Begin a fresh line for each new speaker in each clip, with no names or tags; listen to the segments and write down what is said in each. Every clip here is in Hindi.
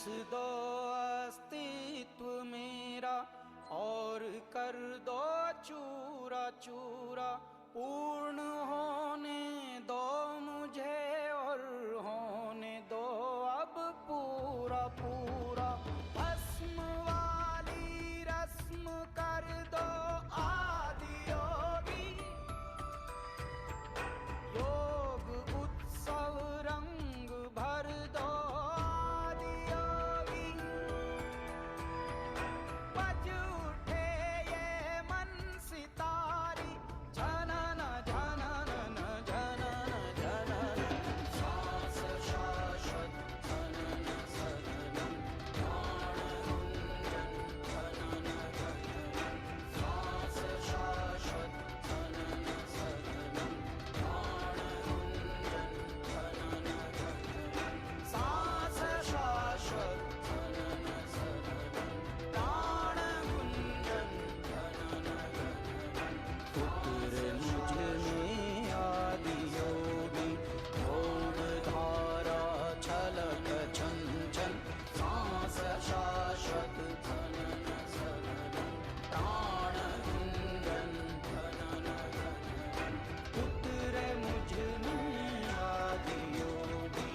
दो अस्तित्व मेरा और कर दो चूरा चूरा, पूर्ण होने दो मुझे और होने दो अब पूरा पूरा। भस्म वाली रस्म कर दो आदि योगी, योग उत्सव रंग भर दो आदि योगी। बज उठे ये मन सितारी, झनन झनन झनन झनन, सांस शाश्वत झनन सनन, प्राण गुंजन झनन झनन, सांस शाश्वत झनन सनन, प्राण गुंजन झनन झनन, सांस शाश्वत झनन सनन, प्राण गुंजन झनन झनन। उतरे मुझ में आदि योगी, योग धारा छलक छन छन, सांस शाश्वत झनन सनन, प्राण गुंजन झनन झनन। उतरे मुझ में आदि योगी,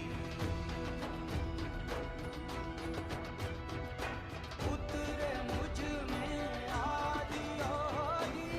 उतरे मुझ में आदि योगी।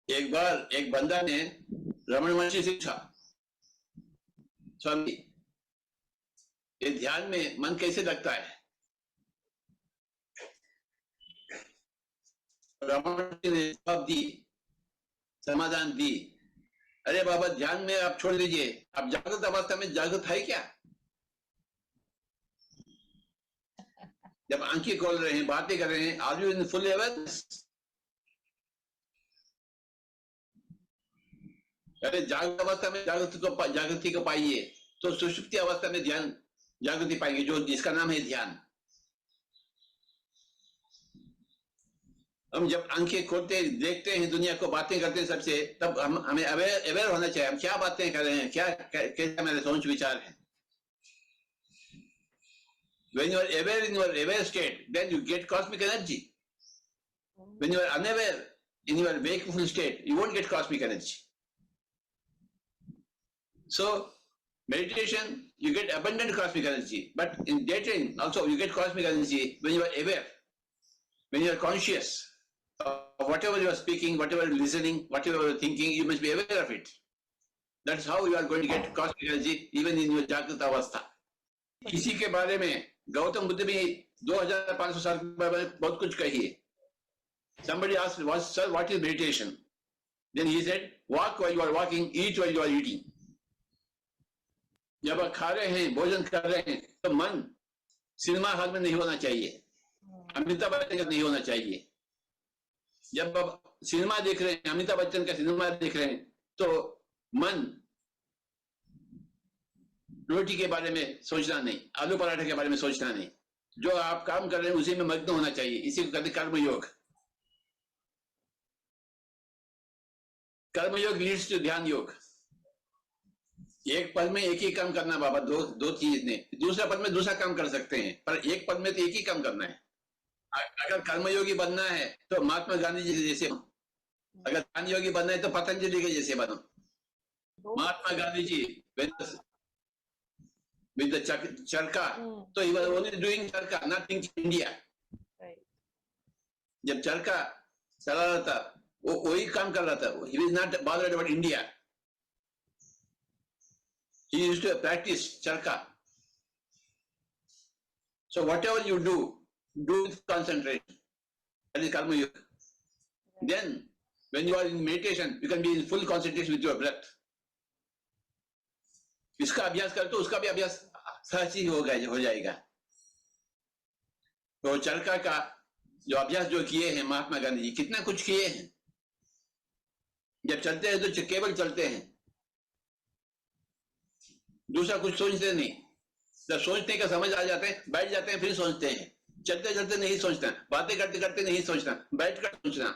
एक बार एक बंदा ने रमण महर्षि से पूछा, स्वामी ये ध्यान में मन कैसे लगता है? रमण महर्षि ने जवाब दी, समाधान दी, अरे बाबा ध्यान में आप छोड़ दीजिए, आप जागृत अवस्था में जागृत है क्या? जब आंखें खोल रहे हैं, बातें कर रहे हैं, are you in full awareness? अरे जागृत अवस्था में जागृति को पाइए, तो सुषुप्ति अवस्था में ध्यान जागृति पाएंगे, जो जिसका नाम है ध्यान। हम जब आंखें खोलते देखते हैं, दुनिया को बातें करते हैं सबसे, तब हमें अवेयर होना चाहिए, हम क्या बातें कर रहे हैं, क्या कैसा मेरे सोच विचार है। When you are aware in your aware state, then you get cosmic energy. When you are unaware in your wakeful state, you won't get cosmic energy. So meditation, you get abundant cosmic energy, but in daydream also you get cosmic energy when you are aware, when you are conscious of whatever you are speaking, whatever you are listening, whatever you are thinking, you must be aware of it. That's how you are going to get cosmic energy even in your Jagrata Avastha. किसी के बारे में गौतम बुद्ध भी 2500 साल के बारे में बहुत कुछ कही है। Somebody asked, "Sir, what is meditation?" Then he said, "Walk while you are walking, eat while you are eating." जब आप खा रहे हैं, भोजन कर रहे हैं, तो मन सिनेमा हॉल में नहीं होना चाहिए, अमिताभ बच्चन का नहीं होना चाहिए। जब आप सिनेमा देख रहे हैं, अमिताभ बच्चन का सिनेमा देख रहे हैं, तो मन रोटी के बारे में सोचना नहीं, आलू पराठे के बारे में सोचना नहीं, जो आप काम कर रहे हैं उसी में मग्न होना चाहिए। इसी को कहते कर्मयोग। कर्मयोग लीड्स टू ध्यान योग। एक पल में एक ही काम करना बाबा, दो चीज ने, दूसरा पल में दूसरा काम कर सकते हैं, पर एक पल में तो एक ही काम करना है। अगर कर्मयोगी बनना है तो महात्मा गांधी जी जैसे बनो, अगर ध्यान योगी बनना है तो पतंजलि के जैसे बनो। Mahatma Gandhi ji with the charka, so he was only doing charka, not thinking India.
Right.
जब चरखा चला रहा था, वो वही काम कर रहा था, he was not bothered about India. He used to practice charka. So whatever you do with concentration. That is karma yoga. Then, when you are in meditation, you can be in full concentration with your breath. इसका अभ्यास कर तो उसका भी अभ्यास सहज ही हो जाएगा. तो चरका का जो अभ्यास जो किए हैं महात्मा गांधी जी, कितना कुछ किए हैं. जब चलते हैं तो केवल चलते हैं, दूसरा कुछ सोचते नहीं. जब सोचने का समझ आ जाते हैं, बैठ जाते हैं, फिर सोचते हैं. चलते चलते नहीं सोचना, बातें करते करते नहीं सोचना, बैठ कर सोचना,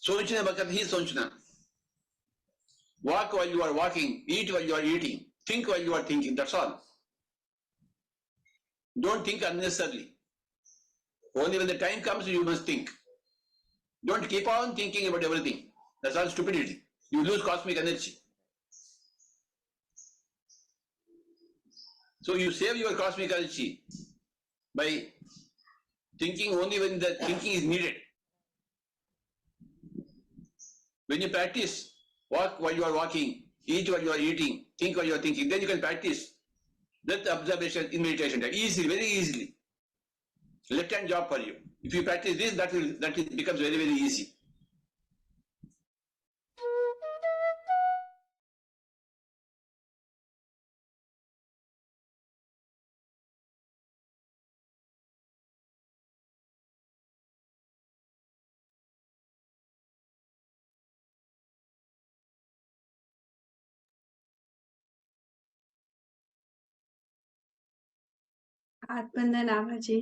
सोचने वक्त ही सोचना. Walk while you are walking, eat while you are eating, think while you are thinking, that's all. Don't think unnecessarily. Only when the time comes you must think. Don't keep on thinking about everything. That's all stupidity. You lose cosmic energy. So you save your cosmic energy by thinking only when the thinking is needed. When you practice, walk while you are walking, eat while you are eating, think while you are thinking, then you can practice that observation in meditation easily, very easily. Left-hand job for you. If you practice this, that becomes very, very easy.
आत्मवंदन आभा जी,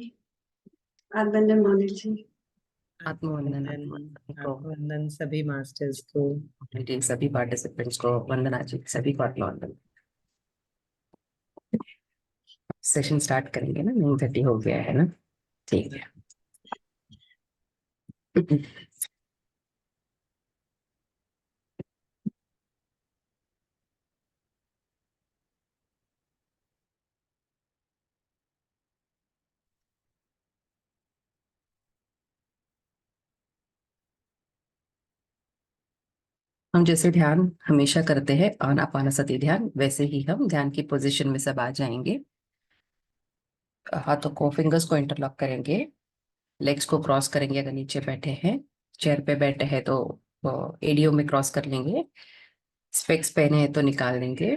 आत्मवंदन मोनिल जी,
आत्मवंदन को
वंदन सभी मास्टर्स को,
सभी पार्टिसिपेंट्स को वंदना जी, सभी को आत्मवंदन. सेशन स्टार्ट करेंगे ना, 9:30 हो गया है ना. ठीक है. हम जैसे ध्यान हमेशा करते हैं आनापानसति ध्यान, वैसे ही हम ध्यान की पोजीशन में सब आ जाएंगे. हाथों को, फिंगर्स को इंटरलॉक करेंगे, लेग्स को क्रॉस करेंगे. अगर नीचे बैठे हैं, चेयर पे बैठे हैं तो एडियो में क्रॉस कर लेंगे. स्पेक्स पहने हैं तो निकाल लेंगे.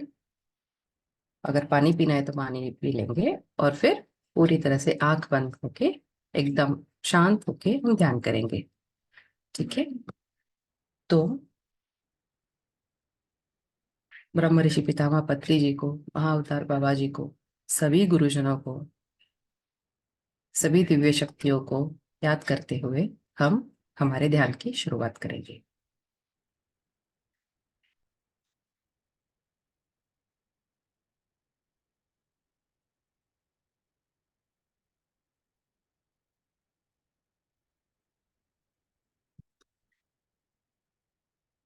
अगर पानी पीना है तो पानी पी लेंगे. और फिर पूरी तरह से आंख बंद होके एकदम शांत होके हम ध्यान करेंगे. ठीक है. तो ब्रह्म ऋषि पितामह पत्री जी को, महाअवतार बाबा जी को, सभी गुरुजनों को, सभी दिव्य शक्तियों को याद करते हुए हम हमारे ध्यान की शुरुआत करेंगे.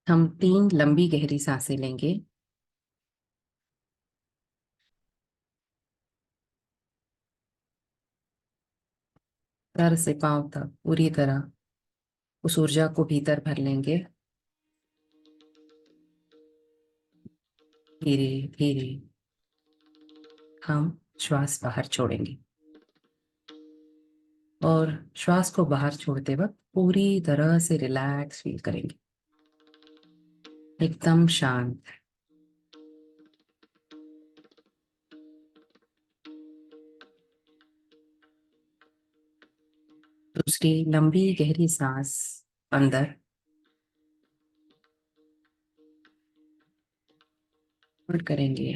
हम 3 लंबी गहरी सांसें लेंगे. सर से पांव तक पूरी तरह उस ऊर्जा को भीतर भर लेंगे. धीरे धीरे हम श्वास बाहर छोड़ेंगे. और श्वास को बाहर छोड़ते वक्त पूरी तरह से रिलैक्स फील करेंगे, एकदम शांत. दूसरी लंबी गहरी सांस अंदर होल्ड करेंगे.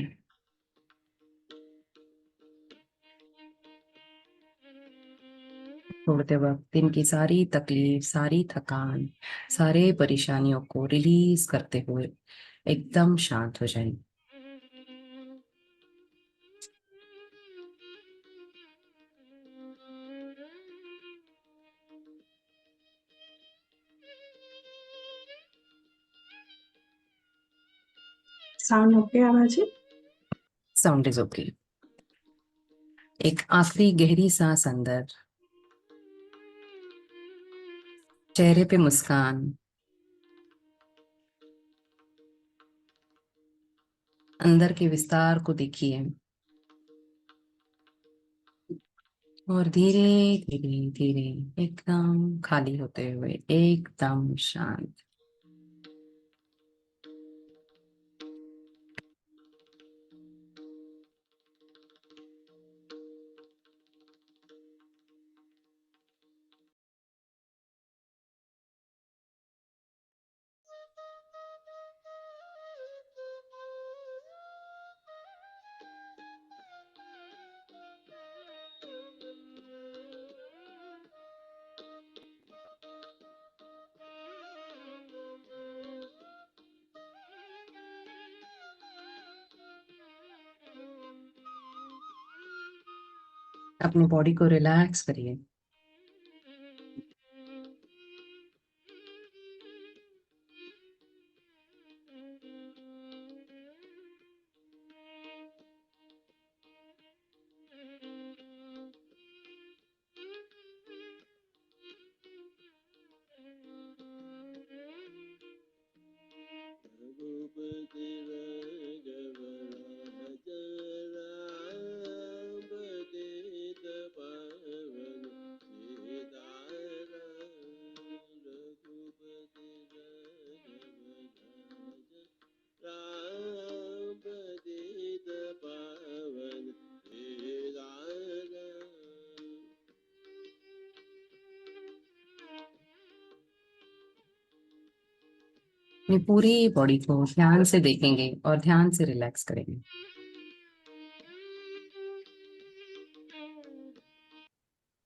छोड़ते वक्त दिन की सारी तकलीफ, सारी थकान, सारे परेशानियों को रिलीज करते हुए एकदम शांत हो जाएंगे.
Sound okay Abha ji?
Sound is okay. एक आखिरी गहरी सांस अंदर. चेहरे पे मुस्कान. अंदर के विस्तार को देखिए और धीरे धीरे धीरे एकदम खाली होते हुए एकदम शांत। अपनी बॉडी को रिलैक्स करिए। अपनी पूरी बॉडी को ध्यान से देखेंगे और ध्यान से रिलैक्स करेंगे।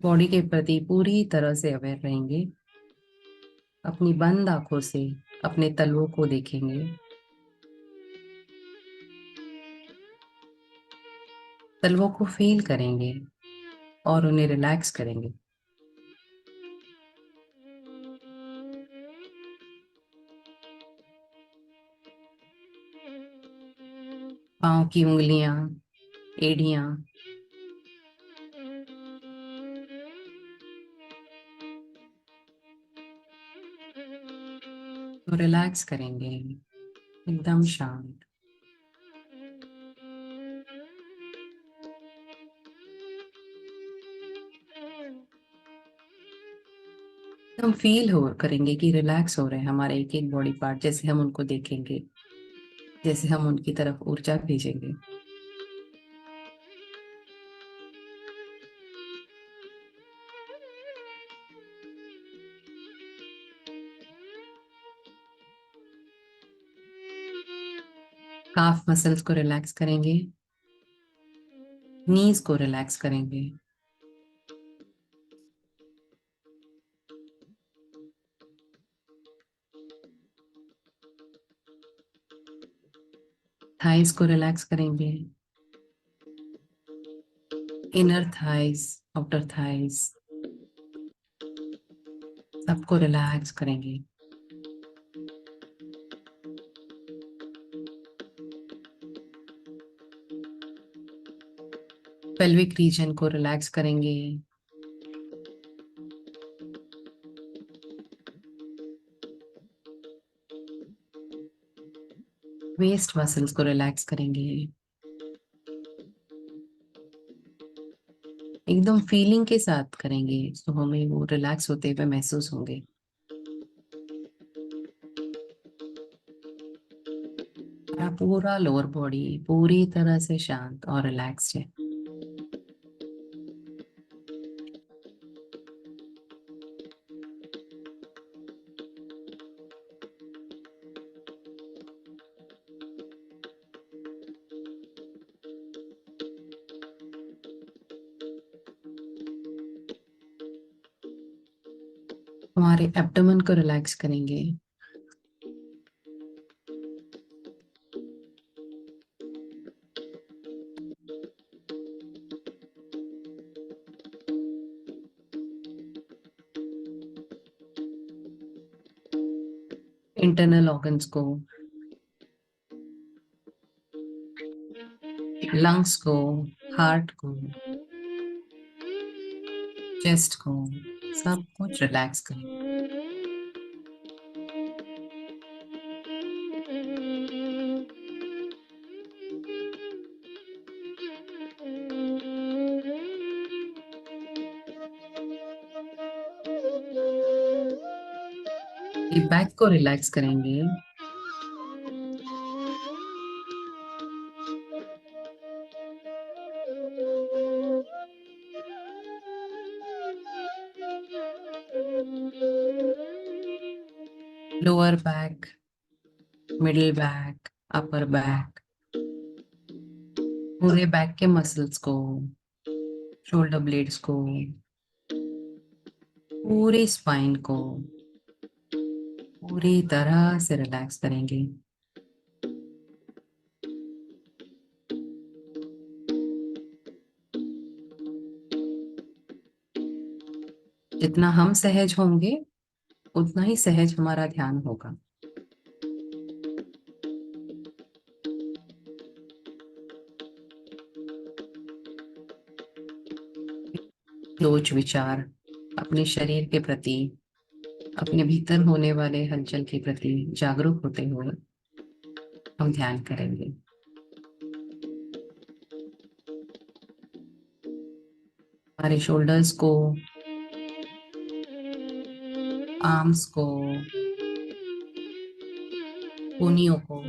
बॉडी के प्रति पूरी तरह से अवेयर रहेंगे। अपनी बंद आंखों से अपने तलवों को देखेंगे। तलवों को फील करेंगे और उन्हें रिलैक्स करेंगे। पाँव की उंगलियां, एड़ियां, तो रिलैक्स करेंगे एकदम शांत। हम फील हो करेंगे कि रिलैक्स हो रहे हैं हमारे एक एक बॉडी पार्ट। जैसे हम उनको देखेंगे, जैसे हम उनकी तरफ ऊर्जा भेजेंगे। काफ मसल्स को रिलैक्स करेंगे, नीज को रिलैक्स करेंगे, थाइस को रिलैक्स करेंगे, इनर थाइस, आउटर थाइस, सबको रिलैक्स करेंगे। पेल्विक रीजन को रिलैक्स करेंगे। वेस्ट मसल्स को रिलैक्स करेंगे। एकदम फीलिंग के साथ करेंगे तो हमें वो रिलैक्स होते हुए महसूस होंगे। पूरा लोअर बॉडी पूरी तरह से शांत और रिलैक्स्ड है। हमारे एब्डोमेन को रिलैक्स करेंगे। इंटरनल ऑर्गन्स को, लंग्स को, हार्ट को, चेस्ट को, सब कुछ रिलैक्स करेंगे। ये बैक को रिलैक्स करेंगे। Lower back, middle back, upper back, पूरे बैक के मसल्स को, शोल्डर ब्लेड्स को, पूरी स्पाइन को पूरी तरह से रिलैक्स करेंगे। जितना हम सहज होंगे उतना ही सहज हमारा ध्यान होगा। सोच विचार अपने शरीर के प्रति, अपने भीतर होने वाले हलचल के प्रति जागरूक होते हुए हम ध्यान करेंगे। हमारे शोल्डर्स को, आर्म्स को, कोहनियों को,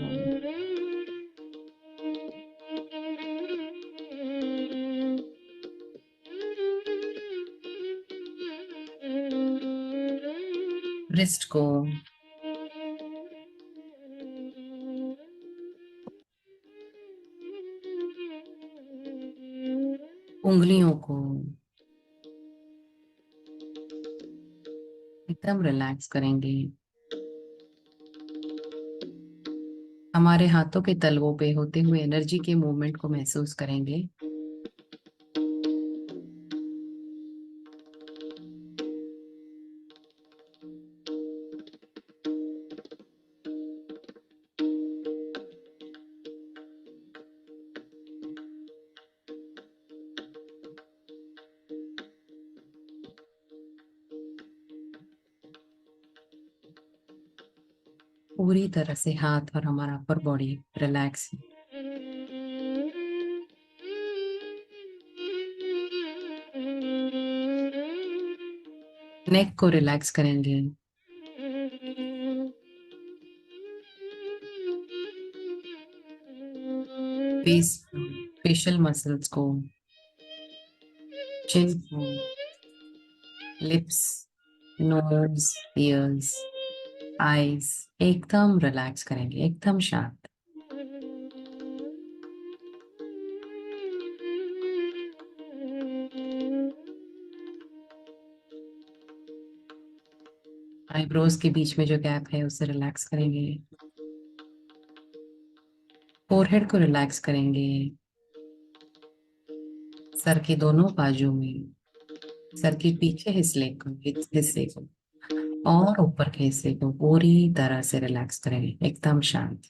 रिस्ट को, उंगलियों को एकदम रिलैक्स करेंगे। हमारे हाथों के तलवों पे होते हुए एनर्जी के मूवमेंट को महसूस करेंगे। पूरी तरह से हाथ और हमारा अपर बॉडी रिलैक्स। नेक को रिलैक्स करेंगे। फेस, फेशियल मसल्स को, चिन को, लिप्स, नोज, ईयर्स, आईज एकदम रिलैक्स करेंगे, एकदम शांत। आईब्रोज के बीच में जो गैप है उसे रिलैक्स करेंगे। फोरहेड को रिलैक्स करेंगे। सर के दोनों बाजू में, सर के पीछे हिस्से को और ऊपर के हिस्से को पूरी तरह से रिलैक्स करेंगे, एकदम शांत।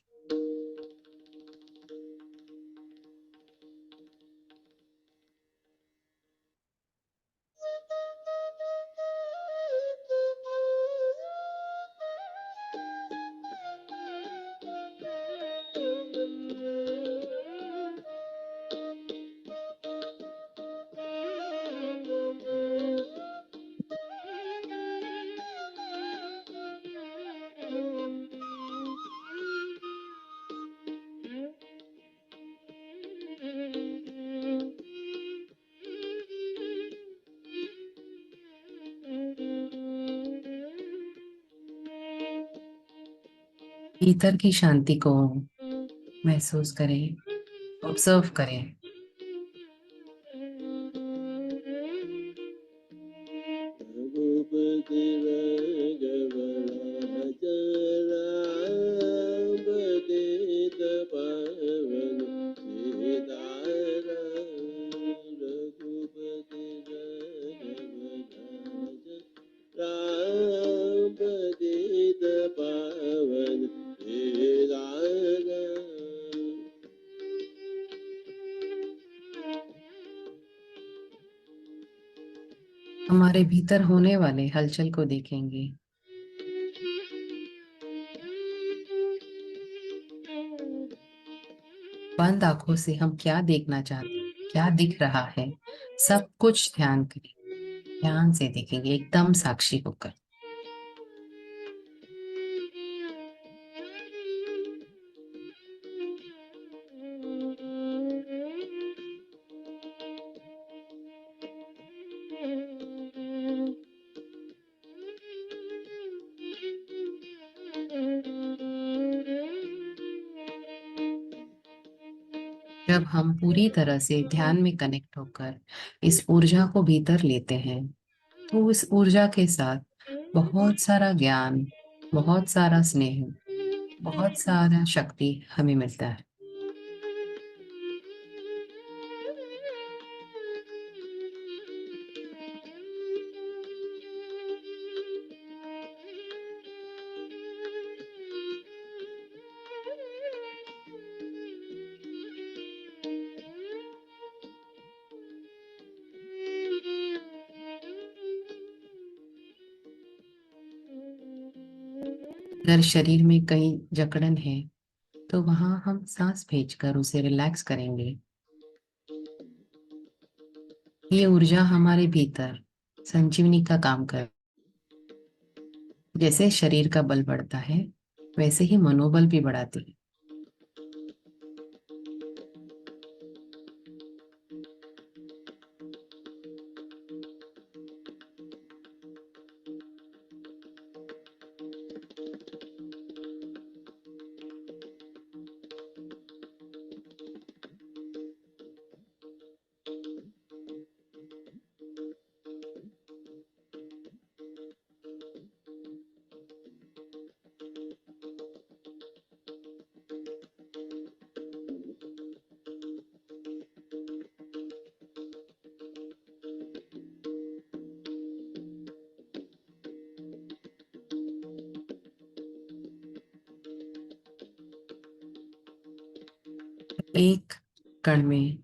भीतर की शांति को महसूस करें, ऑब्जर्व करें। हमारे भीतर होने वाले हलचल को देखेंगे। बंद आंखों से हम क्या देखना चाहते हैं, क्या दिख रहा है, सब कुछ ध्यान करें, ध्यान से देखेंगे, एकदम साक्षी होकर। जब हम पूरी तरह से ध्यान में कनेक्ट होकर इस ऊर्जा को भीतर लेते हैं, तो इस ऊर्जा के साथ बहुत सारा ज्ञान, बहुत सारा स्नेह, बहुत सारा शक्ति हमें मिलता है। अगर शरीर में कहीं जकड़न है, तो वहां हम सांस भेजकर उसे रिलैक्स करेंगे। ये ऊर्जा हमारे भीतर संजीवनी का काम कर, जैसे शरीर का बल बढ़ता है, वैसे ही मनोबल भी बढ़ाती है। एक कण में,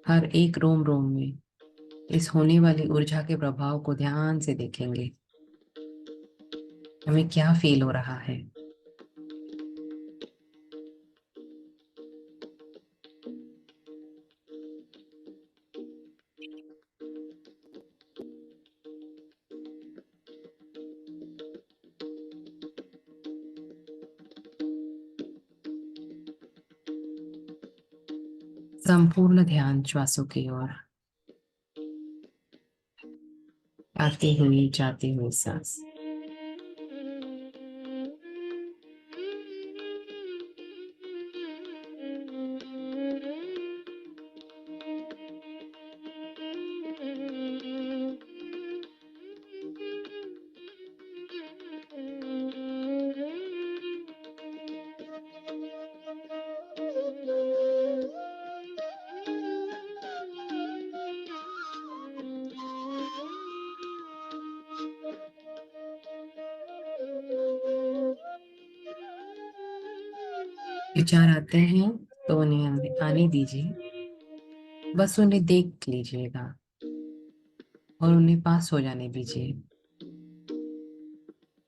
हर एक रोम रोम में इस होने वाली ऊर्जा के प्रभाव को ध्यान से देखेंगे। हमें क्या फील हो रहा है? संपूर्ण ध्यान श्वासों की ओर, आती हुई जाती हुई सांस। विचार आते हैं तो उन्हें आने दीजिए, बस उन्हें देख लीजिएगा और उन्हें पास हो जाने दीजिए।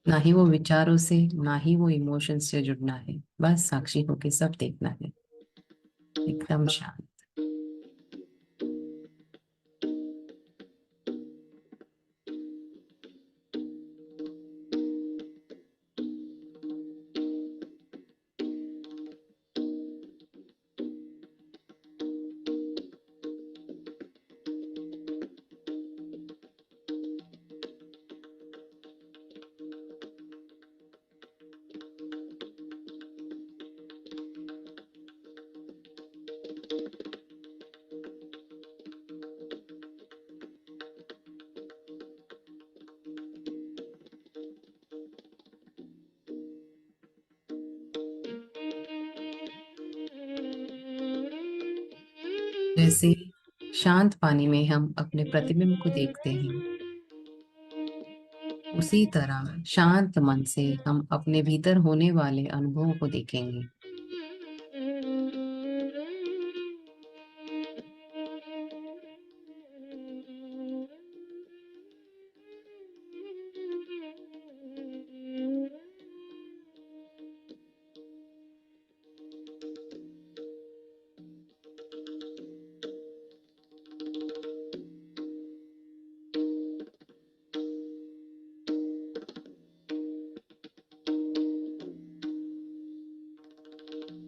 ना ही वो विचारों से, ना ही वो इमोशंस से जुड़ना है, बस साक्षी होके सब देखना है, एकदम शांत। जैसे शांत पानी में हम अपने प्रतिबिंब को देखते हैं, उसी तरह शांत मन से हम अपने भीतर होने वाले अनुभवों को देखेंगे।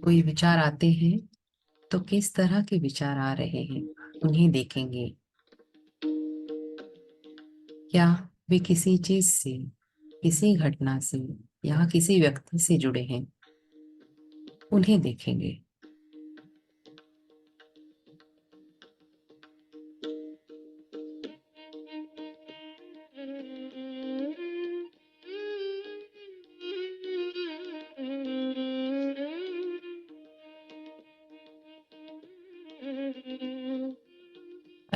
कोई विचार आते हैं तो किस तरह के विचार आ रहे हैं, उन्हें देखेंगे। क्या वे किसी चीज से, किसी घटना से या किसी व्यक्ति से जुड़े हैं, उन्हें देखेंगे।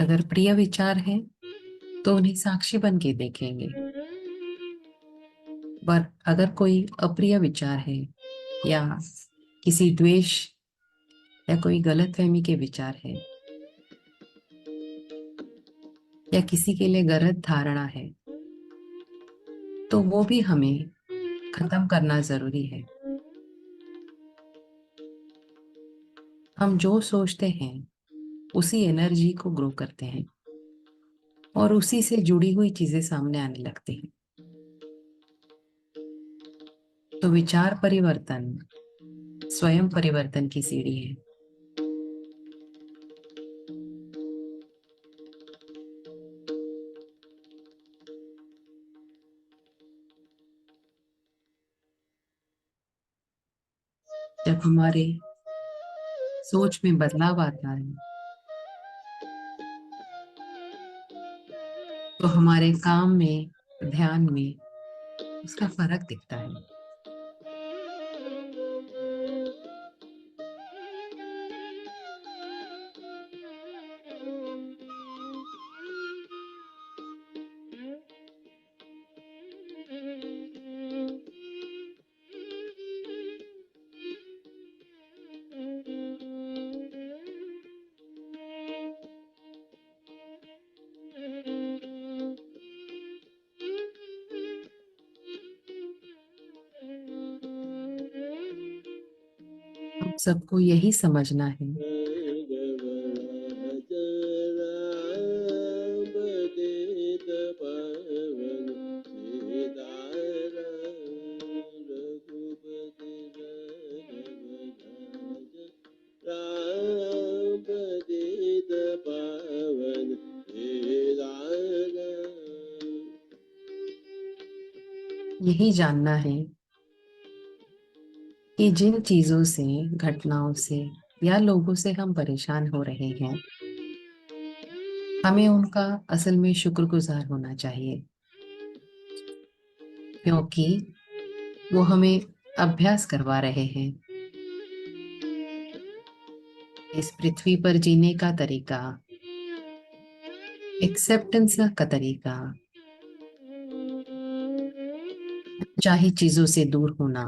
अगर प्रिय विचार है तो उन्हें साक्षी बन के देखेंगे, पर अगर कोई अप्रिय विचार है या किसी द्वेष या कोई गलतफहमी के विचार है या किसी के लिए गलत धारणा है, तो वो भी हमें खत्म करना जरूरी है। हम जो सोचते हैं उसी एनर्जी को ग्रो करते हैं और उसी से जुड़ी हुई चीजें सामने आने लगती हैं। तो विचार परिवर्तन स्वयं परिवर्तन की सीढ़ी है। जब हमारे सोच में बदलाव आता है तो हमारे काम में, ध्यान में उसका फर्क दिखता है। हम सबको यही समझना है यही जानना है कि जिन चीजों से, घटनाओं से या लोगों से हम परेशान हो रहे हैं, हमें उनका असल में शुक्रगुजार होना चाहिए, क्योंकि वो हमें अभ्यास करवा रहे हैं इस पृथ्वी पर जीने का तरीका, एक्सेप्टेंस का तरीका, चाहे चीजों से दूर होना,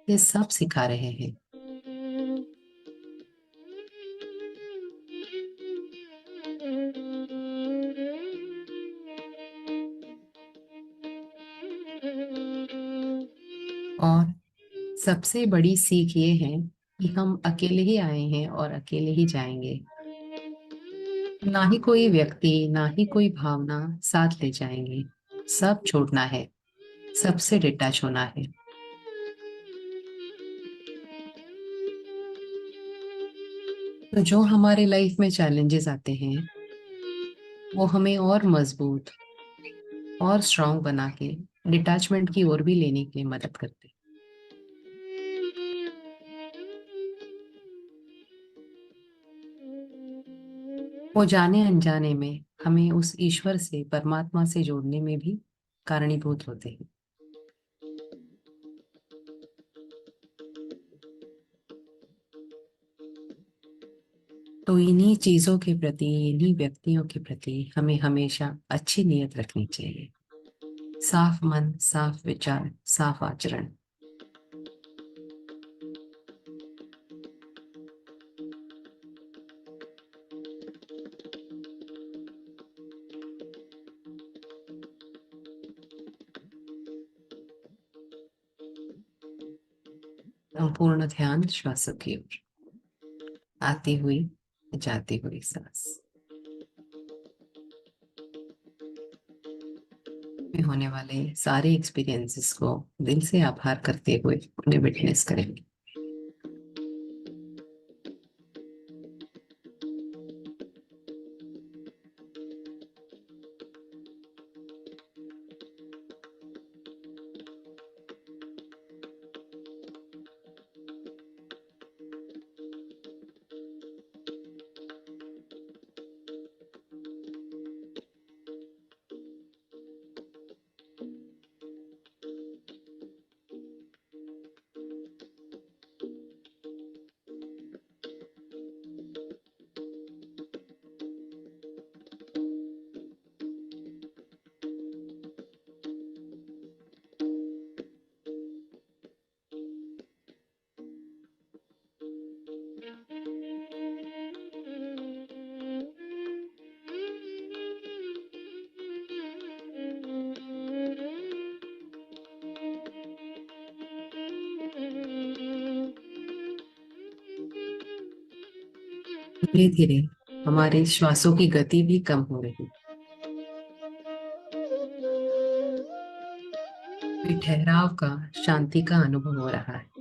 ये सब सिखा रहे हैं। और सबसे बड़ी सीख ये है कि हम अकेले ही आए हैं और अकेले ही जाएंगे। ना ही कोई व्यक्ति, ना ही कोई भावना साथ ले जाएंगे। सब छोड़ना है, सबसे डिटैच होना है। तो जो हमारे लाइफ में चैलेंजेस आते हैं वो हमें और मजबूत और स्ट्रांग बना के डिटैचमेंट की ओर भी लेने के लिए मदद करते हैं। वो जाने अनजाने में हमें उस ईश्वर से, परमात्मा से जोड़ने में भी कारणीभूत होते हैं। तो इन्हीं चीजों के प्रति, इन्हीं व्यक्तियों के प्रति हमें हमेशा अच्छी नीयत रखनी चाहिए। साफ मन, साफ विचार, साफ आचरण। संपूर्ण ध्यान श्वासों की ओर, आती हुई जाती हुई सांस में होने वाले सारे एक्सपीरियंसेस को दिल से आभार करते हुए उन्हें विटनेस करेंगे। धीरे धीरे हमारे श्वासों की गति भी कम हो रही, भी ठहराव का, शांति का अनुभव हो रहा है।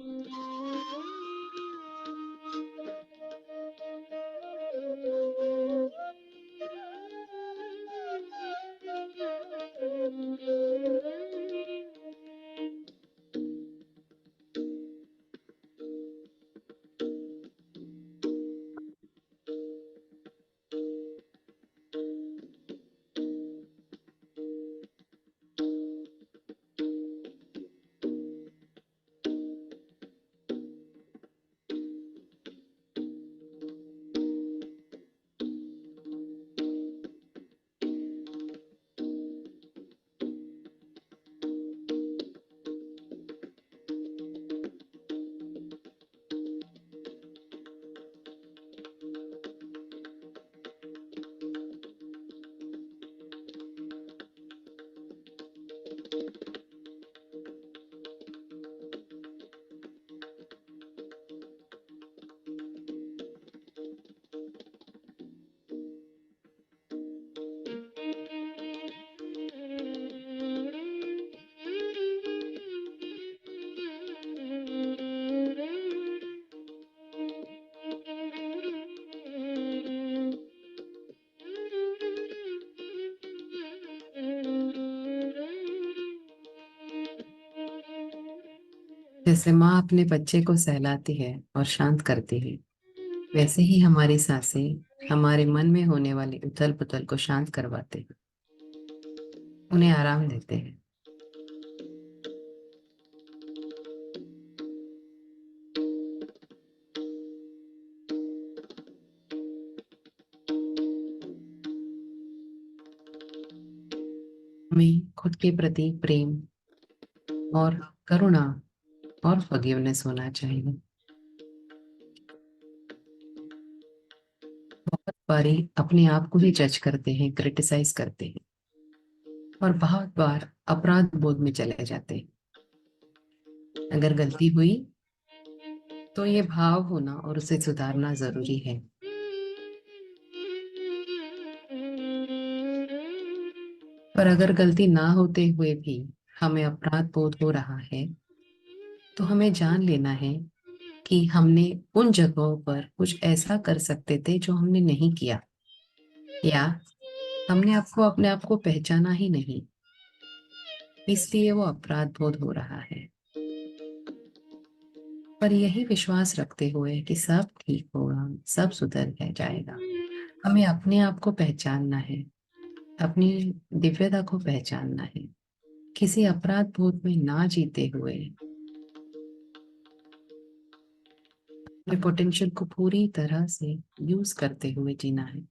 जैसे माँ अपने बच्चे को सहलाती है और शांत करती है, वैसे ही हमारी सांसें हमारे मन में होने वाली उथल पुथल को शांत करवाते हैं, उन्हें आराम देते हैं। हमें खुद के प्रति प्रेम और करुणा और फॉरगिवनेस होना चाहिए। बहुत बारी अपने आप को ही जज करते हैं, क्रिटिसाइज करते हैं और बहुत बार अपराध बोध में चले जाते हैं। अगर गलती हुई तो ये भाव होना और उसे सुधारना जरूरी है। पर अगर गलती ना होते हुए भी हमें अपराध बोध हो रहा है, तो हमें जान लेना है कि हमने उन जगहों पर कुछ ऐसा कर सकते थे जो हमने नहीं किया, या हमने अपने आप को पहचाना ही नहीं, इसलिए वो अपराध बोध हो रहा है। पर यही विश्वास रखते हुए कि सब ठीक होगा, सब सुधर जाएगा, हमें अपने आप को पहचानना है, अपनी दिव्यता को पहचानना है, किसी अपराध बोध में ना जीते हुए अपने पोटेंशियल को पूरी तरह से यूज करते हुए जीना है।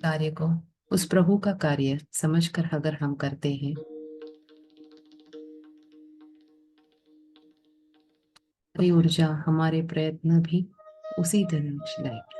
कार्य को उस प्रभु का कार्य समझकर अगर हम करते हैं, तो ये ऊर्जा हमारे प्रयत्न भी उसी तरह चलाएगी।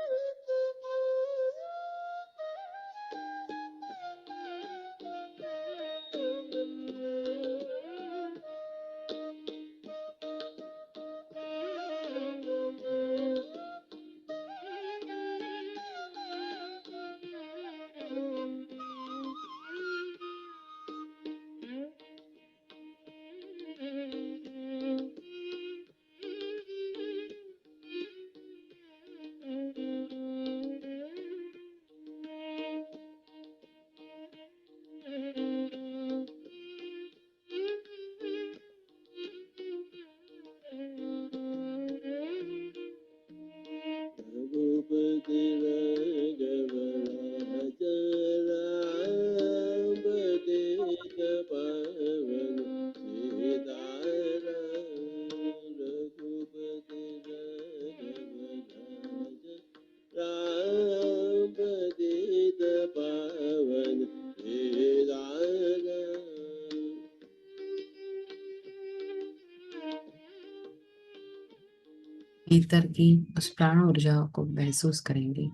भीतर की उस प्राण ऊर्जा को महसूस करेंगे।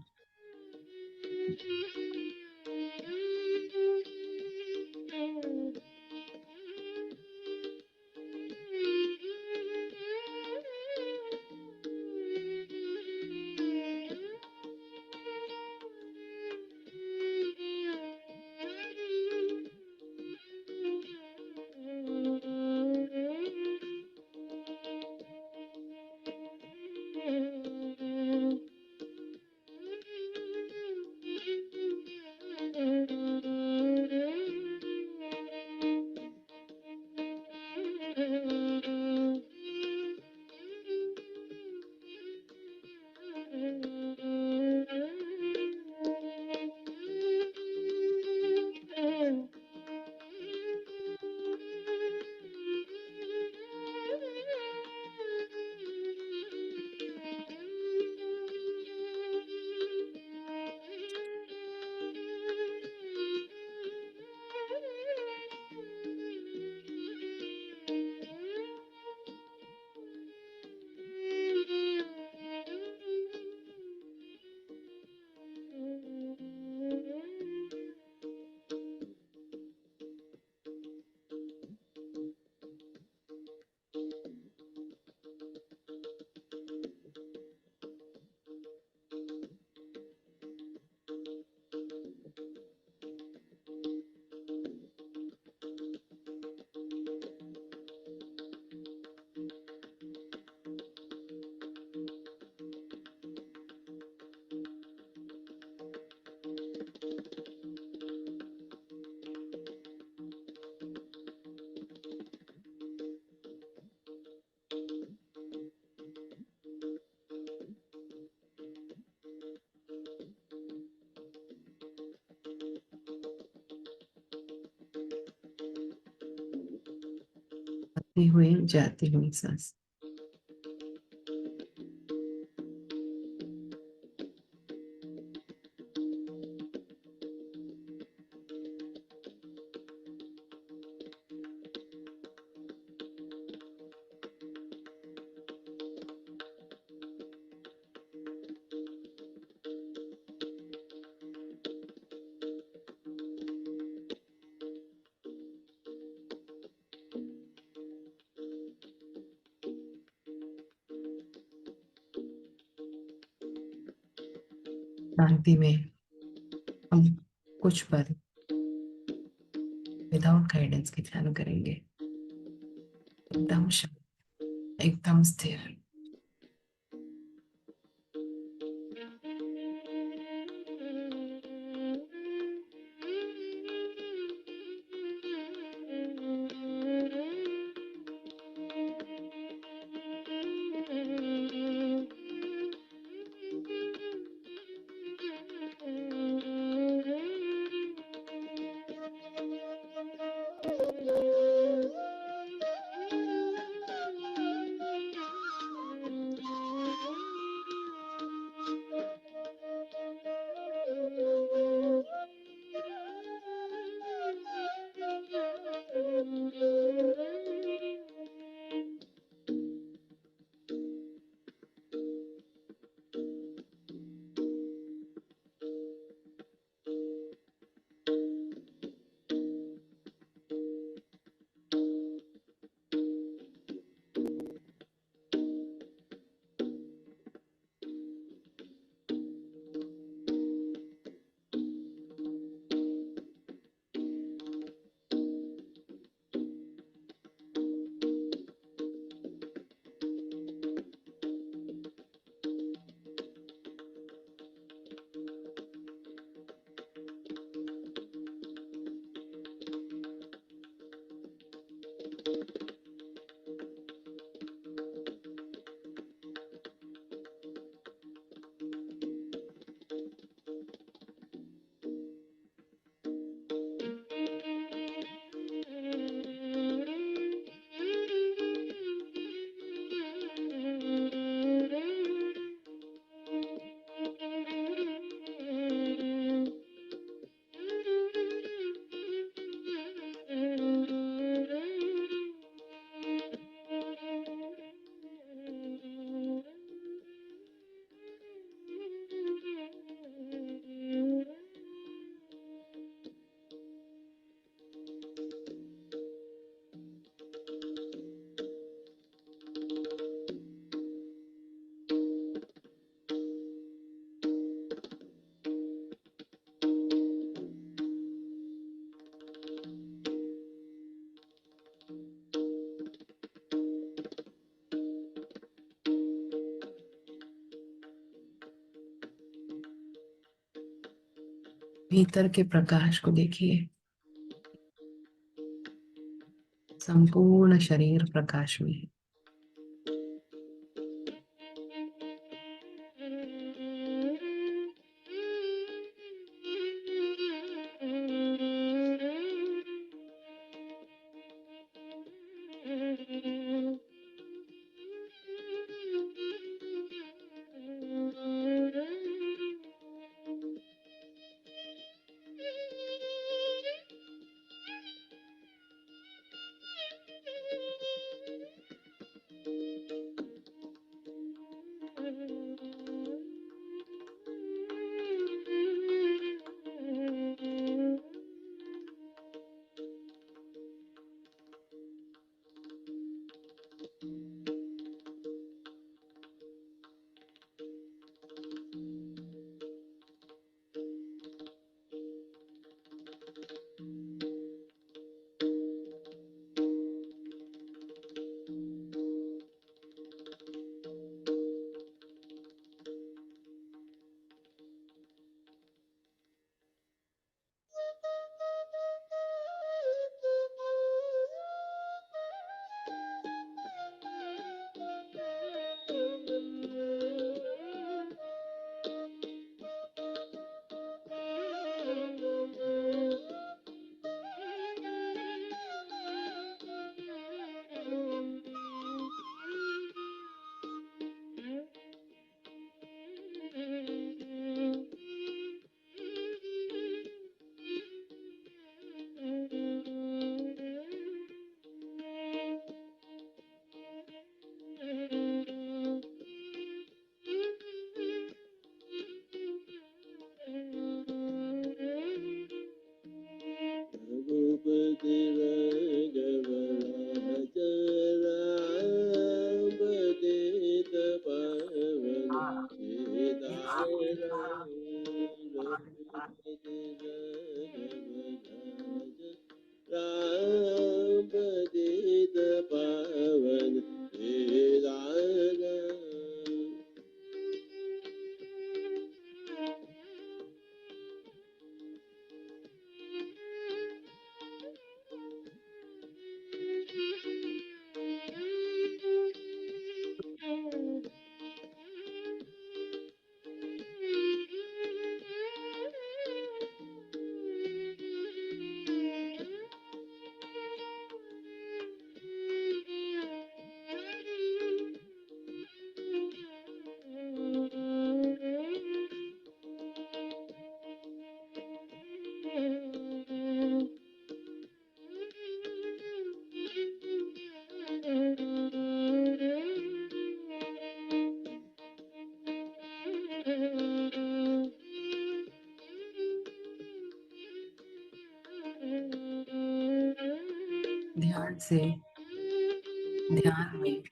आती हुई जाती हुई सांस। शांति में हम कुछ पल विदाउट गाइडेंस के ध्यान करेंगे, एकदम शांत, एकदम स्थिर। भीतर के प्रकाश को देखिए, संपूर्ण शरीर प्रकाश में है। ध्यान से, ध्यान में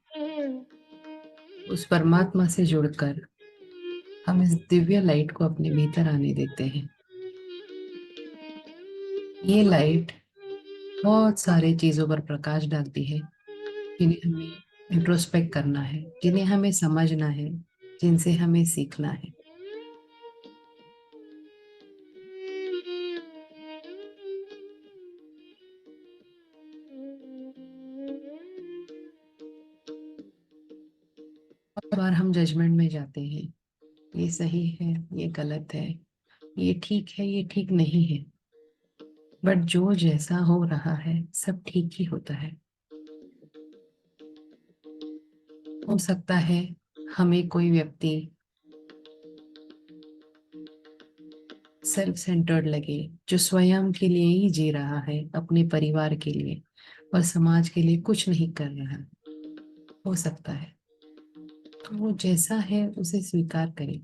उस परमात्मा से जुड़कर हम इस दिव्य लाइट को अपने भीतर आने देते हैं। ये लाइट बहुत सारे चीजों पर प्रकाश डालती है, जिन्हें हमें इंट्रोस्पेक्ट करना है, जिन्हें हमें समझना है, जिनसे हमें सीखना है। बहुत बार हम जजमेंट में जाते हैं, ये सही है, ये गलत है, ये ठीक है, ये ठीक नहीं है। बट जो जैसा हो रहा है सब ठीक ही होता है। हो सकता है हमें कोई व्यक्ति सेल्फ सेंटर्ड लगे, जो स्वयं के लिए ही जी रहा है, अपने परिवार के लिए और समाज के लिए कुछ नहीं कर रहा। हो सकता है, तो वो जैसा है उसे स्वीकार करें।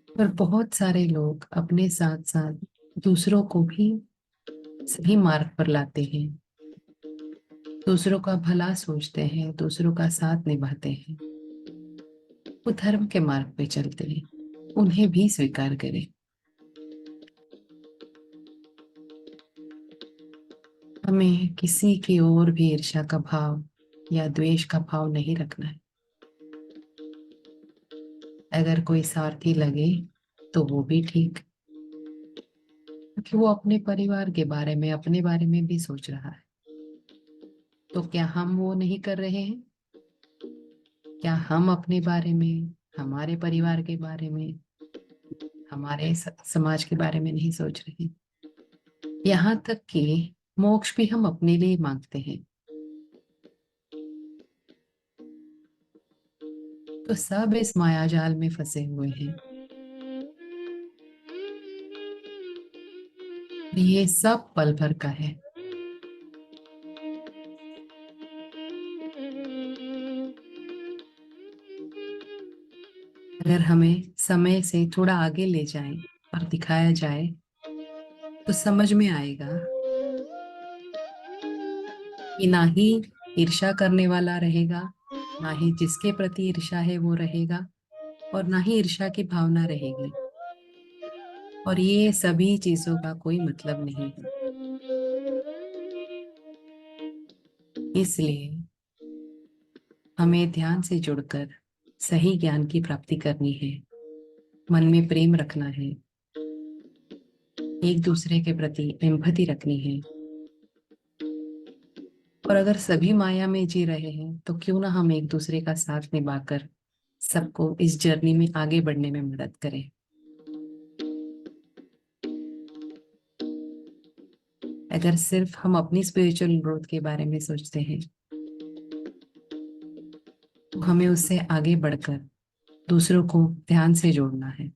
पर बहुत सारे लोग अपने साथ साथ दूसरों को भी सही मार्ग पर लाते हैं, दूसरों का भला सोचते हैं, दूसरों का साथ निभाते हैं, वो धर्म के मार्ग पे चलते हैं, उन्हें भी स्वीकार करें। हमें किसी की ओर भी ईर्ष्या का भाव या द्वेष का भाव नहीं रखना है। अगर कोई स्वार्थी लगे तो वो भी ठीक, क्योंकि वो अपने परिवार के बारे में, अपने बारे में भी सोच रहा है। तो क्या हम वो नहीं कर रहे हैं? क्या हम अपने बारे में, हमारे परिवार के बारे में, हमारे समाज के बारे में नहीं सोच रहे? यहाँ तक कि मोक्ष भी हम अपने लिए मांगते हैं। तो सब इस मायाजाल में फंसे हुए हैं। ये सब पल भर का है। अगर हमें समय से थोड़ा आगे ले जाएं और दिखाया जाए तो समझ में आएगा कि ना ही ईर्ष्या करने वाला रहेगा, ना ही जिसके प्रति ईर्ष्या है वो रहेगा, और ना ही ईर्ष्या की भावना रहेगी। और ये सभी चीजों का कोई मतलब नहीं है। इसलिए हमें ध्यान से जुड़कर सही ज्ञान की प्राप्ति करनी है, मन में प्रेम रखना है, एक दूसरे के प्रति एम्पैथी रखनी है। और अगर सभी माया में जी रहे हैं तो क्यों ना हम एक दूसरे का साथ निभाकर सबको इस जर्नी में आगे बढ़ने में मदद करें। अगर सिर्फ हम अपनी स्पिरिचुअल ग्रोथ के बारे में सोचते हैं तो हमें उससे आगे बढ़कर दूसरों को ध्यान से जोड़ना है,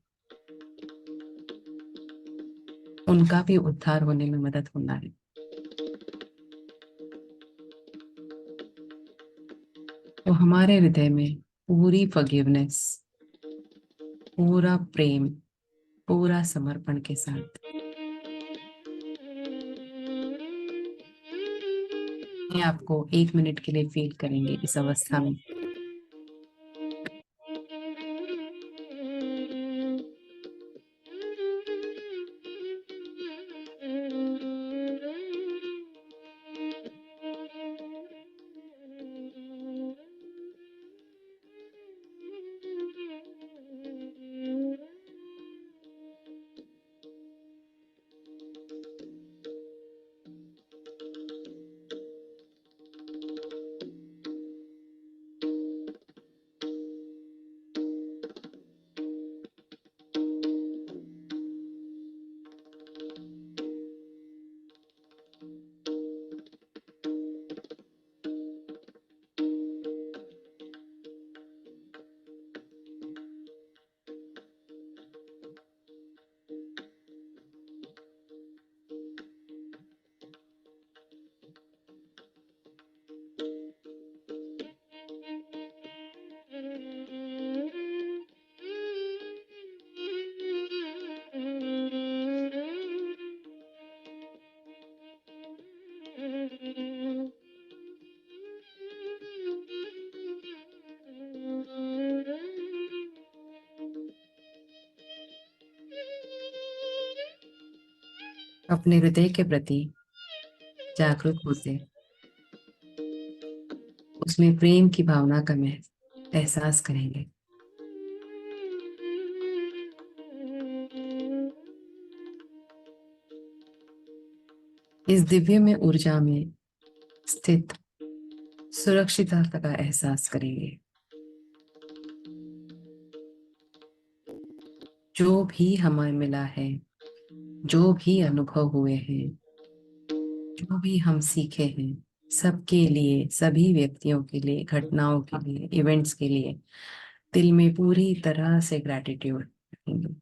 उनका भी उद्धार होने में मदद होना है। तो हमारे हृदय में पूरी फॉरगिवनेस, पूरा प्रेम, पूरा समर्पण के साथ अपने आप को 1 मिनट के लिए फील करेंगे इस अवस्था में। अपने हृदय के प्रति जागरूक होते उसमें प्रेम की भावना का एहसास करेंगे। इस दिव्य में ऊर्जा में स्थित सुरक्षितता का एहसास करेंगे। जो भी हमें मिला है, जो भी अनुभव हुए हैं, जो भी हम सीखे हैं, सबके लिए, सभी व्यक्तियों के लिए, घटनाओं के लिए, इवेंट्स के लिए दिल में पूरी तरह से ग्रैटिट्यूड रखेंगे।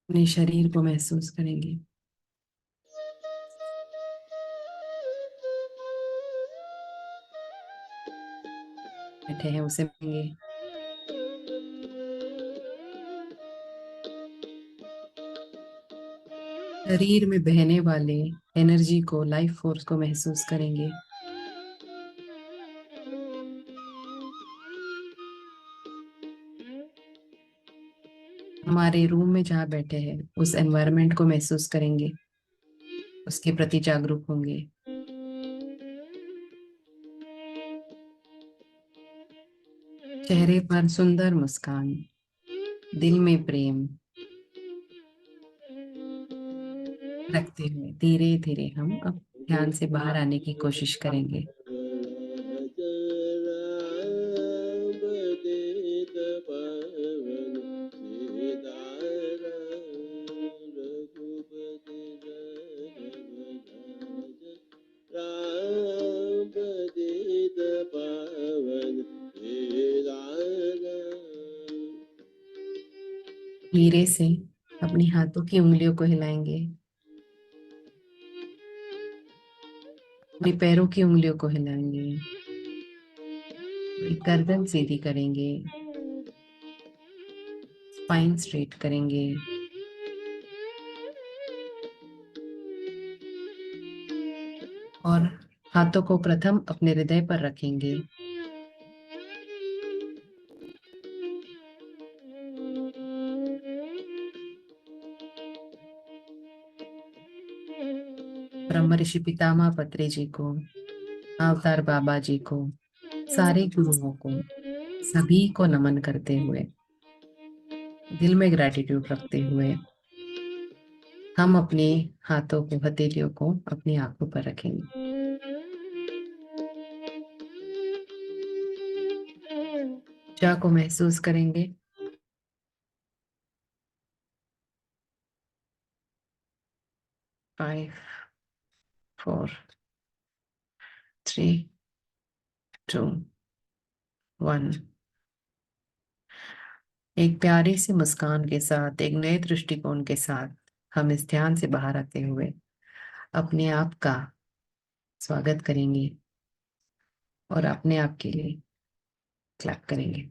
अपने शरीर को महसूस करेंगे। बैठे हैं उसे मिलेंगे। शरीर में बहने वाले एनर्जी को, लाइफ फोर्स को महसूस करेंगे। हमारे रूम में जहाँ बैठे हैं उस एनवायरनमेंट को महसूस करेंगे, उसके प्रति जागरूक होंगे। चेहरे पर सुंदर मुस्कान, दिल में प्रेम रखते हुए धीरे धीरे हम अब ध्यान से बाहर आने की कोशिश करेंगे। धीरे से अपनी हाथों की उंगलियों को हिलाएंगे, अपने पैरों की उंगलियों को हिलाएंगे, गर्दन सीधी करेंगे, स्पाइन स्ट्रेट करेंगे, और हाथों को प्रथम अपने हृदय पर रखेंगे। ब्रह्म ऋषि पितामह पत्री जी को, अवतार बाबा जी को, सारे गुरुओं को, सभी को नमन करते हुए, दिल में ग्रैटिट्यूड रखते हुए हम अपने हाथों को, हथेलियों को अपनी आंखों पर रखेंगे। ऊर्जा को महसूस करेंगे। फाइव, 4, 3, 2, 1। एक प्यारी सी मुस्कान के साथ, एक नए दृष्टिकोण के साथ हम इस ध्यान से बाहर आते हुए अपने आप का स्वागत करेंगे और अपने आप के लिए क्लैप करेंगे।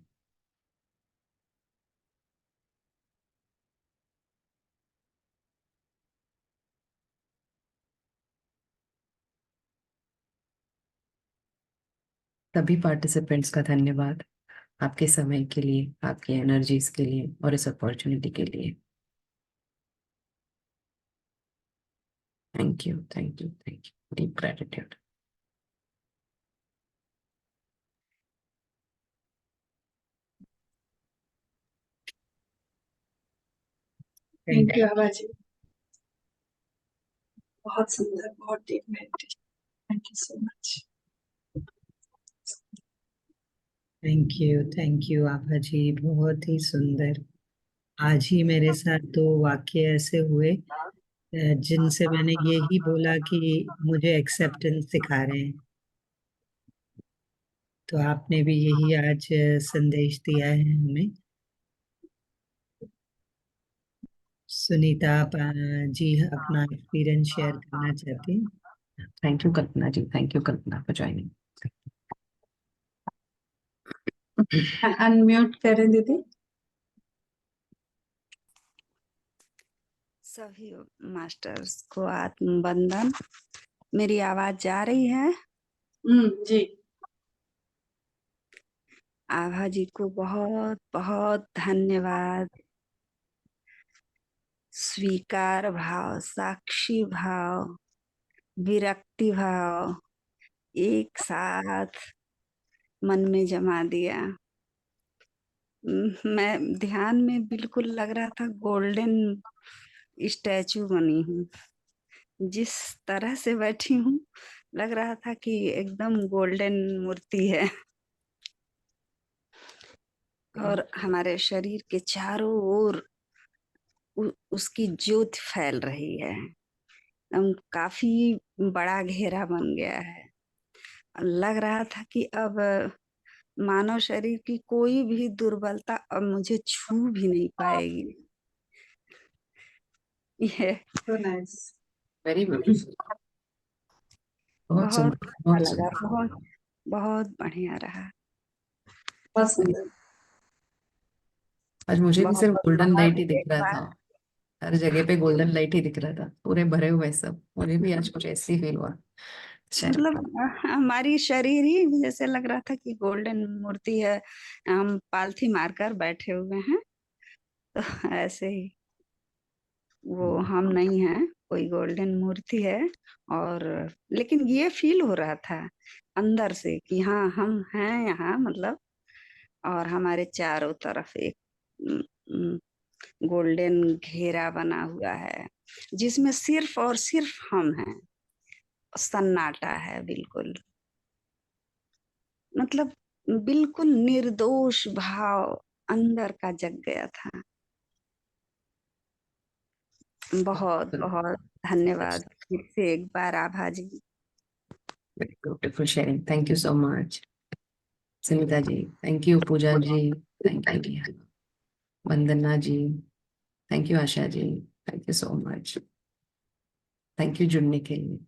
सभी पार्टिसिपेंट्स का धन्यवाद, आपके समय के लिए, आपकी एनर्जीज के लिए और इस अपॉर्चुनिटी के लिए। Thank you, thank you, thank you. Deep gratitude.
Thank you Abha ji, बहुत सुंदर, बहुत deep meditation. Thank you so much.
Thank you Abha ji, बहुत ही सुंदर। आज ही मेरे साथ 2 वाक्य ऐसे हुए जिनसे मैंने यही बोला कि मुझे एक्सेप्टेंस सिखा रहे हैं। तो आपने भी यही आज संदेश दिया है हमें। सुनीता आप जी अपना एक्सपीरियंस शेयर करना चाहती हैं?
Thank you Kalpana ji, thank you Kalpana for joining.
Unmute करें दीदी।
सभी मास्टर्स को आत्मवंदन। मेरी आवाज जा रही है?
जी।
आभा जी को बहुत बहुत धन्यवाद। स्वीकार भाव, साक्षी भाव, विरक्ति भाव एक साथ मन में जमा दिया। मैं ध्यान में बिल्कुल लग रहा था गोल्डन स्टैचू बनी हूँ। जिस तरह से बैठी हूँ लग रहा था कि एकदम गोल्डन मूर्ति है और हमारे शरीर के चारों ओर उसकी ज्योत फैल रही है। काफी बड़ा घेरा बन गया है। लग रहा था कि अब मानव शरीर की कोई भी दुर्बलता अब मुझे छू भी नहीं पाएगी। ये
सो नाइस।
Very beautiful. बहुत
बहुत
सुंदर,
अच्छा
बहुत
लगा,
सुंदर।
बहुत बहुत बढ़िया रहा।
बहुत सुंदर।
आज मुझे भी सिर्फ
बहुत
गोल्डन लाइट ही
बहुत
दिख
एक
रहा
बार
था, हर जगह पे गोल्डन लाइट ही दिख रहा था, पूरे भरे हुए सब। मुझे भी आज कुछ ऐसे ही फील हुआ शायद।
मतलब हमारी शरीर ही जैसे लग रहा था कि गोल्डन मूर्ति है, हम पालथी मारकर बैठे हुए हैं। तो ऐसे ही वो हम नहीं हैं, कोई गोल्डन मूर्ति है। और लेकिन ये फील हो रहा था अंदर से कि हाँ हम हैं यहाँ, मतलब। और हमारे चारों तरफ एक गोल्डन घेरा बना हुआ है जिसमें सिर्फ और सिर्फ हम हैं। सन्नाटा है बिल्कुल, मतलब बिल्कुल निर्दोष भाव अंदर का जग गया था। बहुत बहुत धन्यवाद फिर से एक बार Abha ji.
Beautiful sharing, thank you so much Sunita ji, thank you Pooja ji, thank you Vandana ji, thank you Asha ji, thank you so much, thank you जुड़ने के लिए।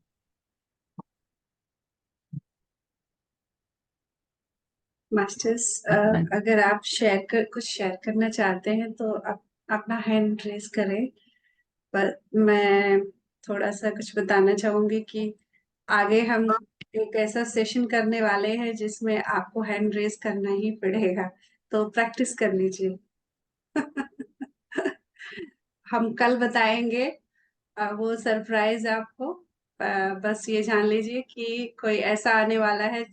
मास्टर्स, अगर आप कुछ शेयर करना चाहते हैं तो आप अपना हैंड रेज करें। पर मैं थोड़ा सा कुछ बताना चाहूंगी कि आगे हम एक ऐसा सेशन करने वाले हैं जिसमें आपको हैंड रेज करना ही पड़ेगा, तो प्रैक्टिस कर लीजिए। हम कल बताएंगे, वो सरप्राइज आपको। बस ये जान लीजिए कि कोई ऐसा आने वाला है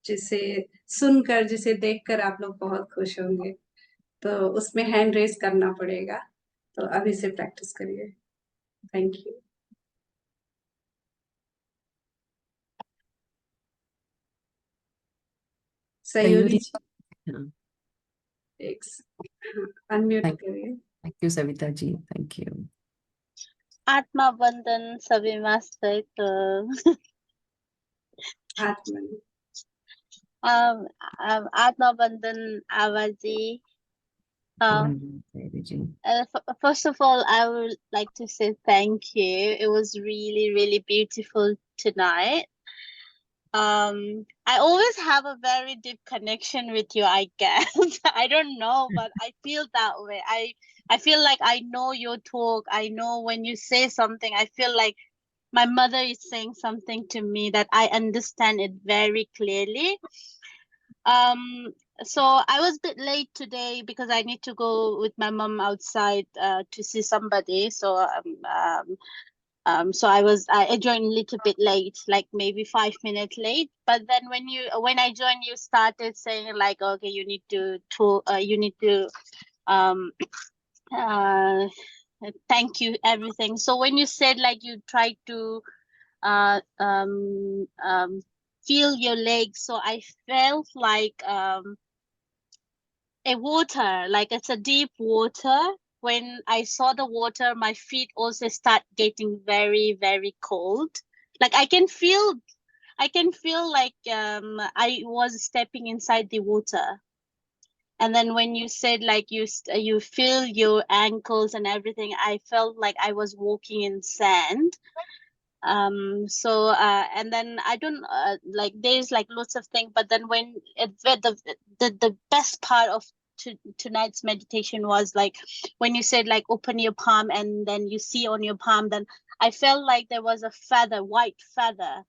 जिसे सुनकर, जिसे देखकर आप लोग बहुत खुश होंगे। तो उसमें हैंड रेज करना पड़ेगा, तो अभी से प्रैक्टिस करिए। Thank you. सयूरी जी,
हाँ,
एक अनम्यूट
थैंक
करिए।
You Savita ji, thank you.
आत्मा बंधन सभी मास्टर को।
हाथ में
आत्मा बंधन आवाजी.
जी,
First of all, I would like to say thank you. It was really, really beautiful tonight. I always have a very deep connection with you, I guess. I don't know, but I feel that way. I feel like I know your talk. I know when you say something, I feel like my mother is saying something to me that I understand it very clearly. So I was a bit late today because I need to go with my mom outside to see somebody. So I joined a little bit late, like maybe 5 minutes late. But then when I joined, you started saying like, okay, you need to um uh thank you everything. So when you said like you tried to uh feel your legs, so I felt like a water, like it's a deep water. When I saw the water, my feet also start getting very, very cold. Like I can feel like I was stepping inside the water. And then when you said like you feel your ankles and everything, I felt like I was walking in sand. And then I don't like there's like lots of things, but then when the best part of tonight's meditation was like when you said like open your palm and then you see on your palm, then I felt like there was a feather, white feather.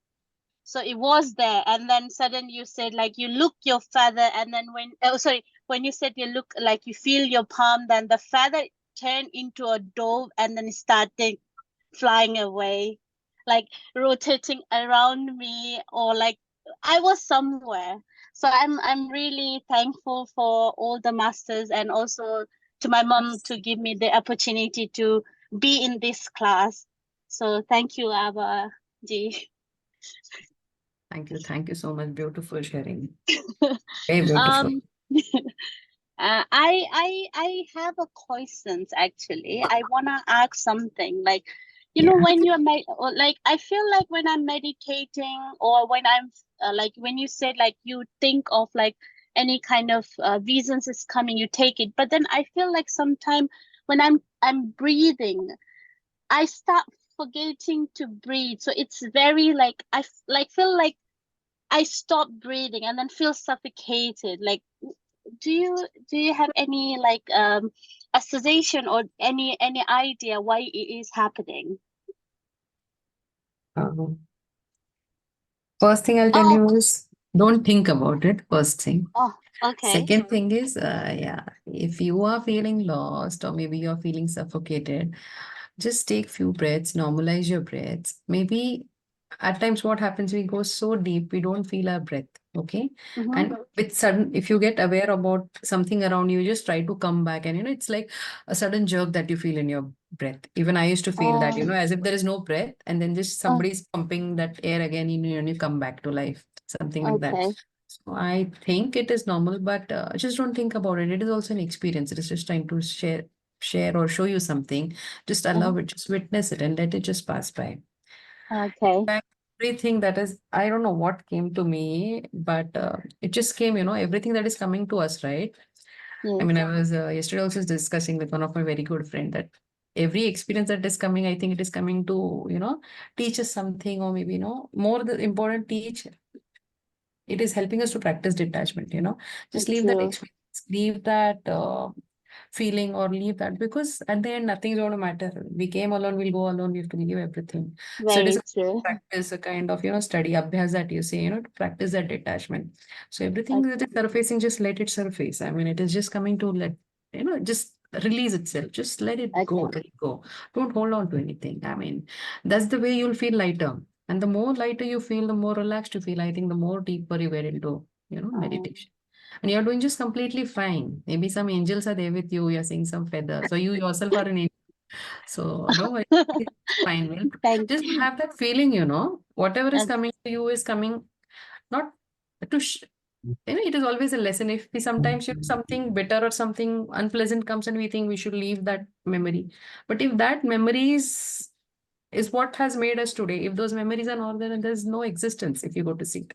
So it was there, and then suddenly you said like you look your feather, and then when you said you look like you feel your palm, then the feather turned into a dove and then it started flying away, like rotating around me, or like I was somewhere. So I'm really thankful for all the masters, and also to my mom to give me the opportunity to be in this class. So thank you, Abba Ji.
Thank you so much. Beautiful sharing. Very beautiful.
I have a questions actually. I wanna ask something like, you
Yeah.
know, when you're like I feel like when I'm meditating, or when I'm like when you said like you think of like any kind of reasons is coming, you take it. But then I feel like sometime when I'm breathing, I start forgetting to breathe. So it's very like feel like I stop breathing and then feel suffocated. Like, do you have any like association or any idea why it is happening?
Um, First thing I'll tell you is don't think about it. First thing.
Oh, okay.
Second thing is, yeah, if you are feeling lost or maybe you're feeling suffocated, just take few breaths, normalize your breaths. Maybe at times what happens, we go so deep, we don't feel our breath. Okay. And with sudden, if you get aware about something around you, just try to come back. And, it's like a sudden jerk that you feel in your breath. Even I used to feel that, as if there is no breath, and then just somebody's pumping that air again, and you come back to life, something like that.
Okay.
So I think it is normal, but just don't think about it. It is also an experience. It is just trying to share or show you something. Just allow it, just witness it, and let it just pass by.
Okay.
Everything that is, I don't know what came to me, but it just came, everything that is coming to us, right? I mean, I was yesterday also discussing with one of my very good friend that every experience that is coming, I think it is coming to, teach us something, or maybe, more the important teach. It is helping us to practice detachment, just leave that
True.
experience, leave that feeling, or leave that, because at the end, nothing's going to matter. We came alone, we'll go alone, we have to leave everything. So it is
Very true.
practice, a kind of, study, abhyas that you say, to practice that detachment. So everything that is surfacing, just let it surface. I mean, it is just coming to let, just release itself. Just let it go,
Okay.
let it go. Don't hold on to anything. I mean, that's the way you'll feel lighter. And the more lighter you feel, the more relaxed you feel. I think the more deeper you get into, meditation. And you're doing just completely fine. Maybe some angels are there with you. You're seeing some feathers. So you yourself are an angel. So no, it's fine. Well,
Thank
just have that feeling, whatever is
Okay.
coming to you is coming not to, it is always a lesson. If we sometimes, something bitter or something unpleasant comes and we think we should leave that memory. But if that memory is what has made us today. If those memories are not there, and there's no existence, if you go to see.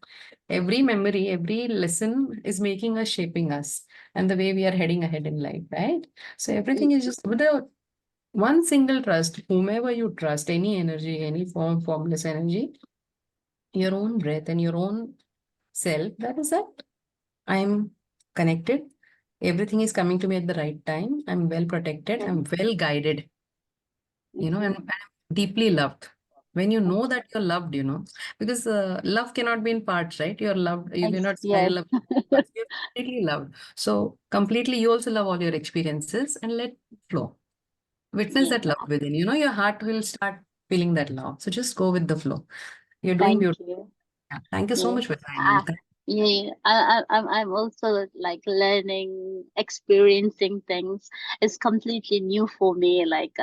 Every memory, every lesson is making us, shaping us, and the way we are heading ahead in life, right? So everything is just with the one single trust, whomever you trust, any energy, any formless energy, your own breath and your own self, that is it. I'm connected. Everything is coming to me at the right time. I'm well protected. I'm well guided, and I'm deeply loved. When you know that you're loved, because love cannot be in parts, right? You're loved. You cannot
Yes.
smell love. But you're completely loved. So completely, you also love all your experiences and let it flow. Witness that love within. Your heart will start feeling that love. So just go with the flow. You're doing
Thank
beautiful.
you.
Yeah. Thank you so
Yeah.
much for joining.
Yeah, I'm also like learning, experiencing things. It's completely new for me. Like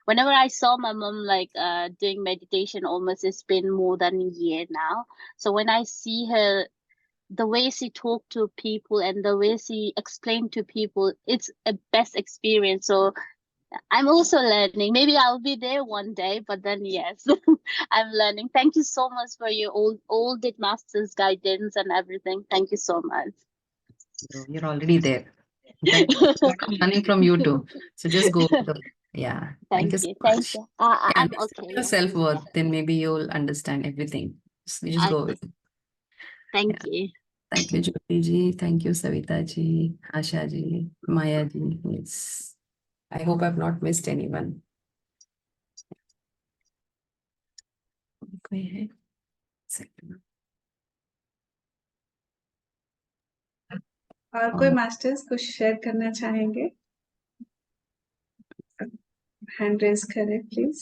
whenever I saw my mom like doing meditation, almost it's been more than a year now. So when I see her, the way she talk to people and the way she explain to people, it's a best experience. So I'm also learning. Maybe I'll be there one day, but then yes, I'm learning. Thank you so much for your all the master's guidance and everything. Thank you so much.
You're already there. In fact, I'm learning from you too. So just go with the Yeah, thank you so
Thank
much.
you.
Yeah,
I'm
understand
okay.
your
Yeah.
self-worth, then maybe you'll understand everything. You just go
Okay.
with it.
Thank
Yeah.
you.
Thank you, Jyoti ji. Thank you, Savita ji, Asha ji, Maya ji. Yes. I hope I've not missed anyone. कोई है? Second.
और कोई मास्टर्स कुछ शेयर करना चाहेंगे? हैंड रेज करें प्लीज।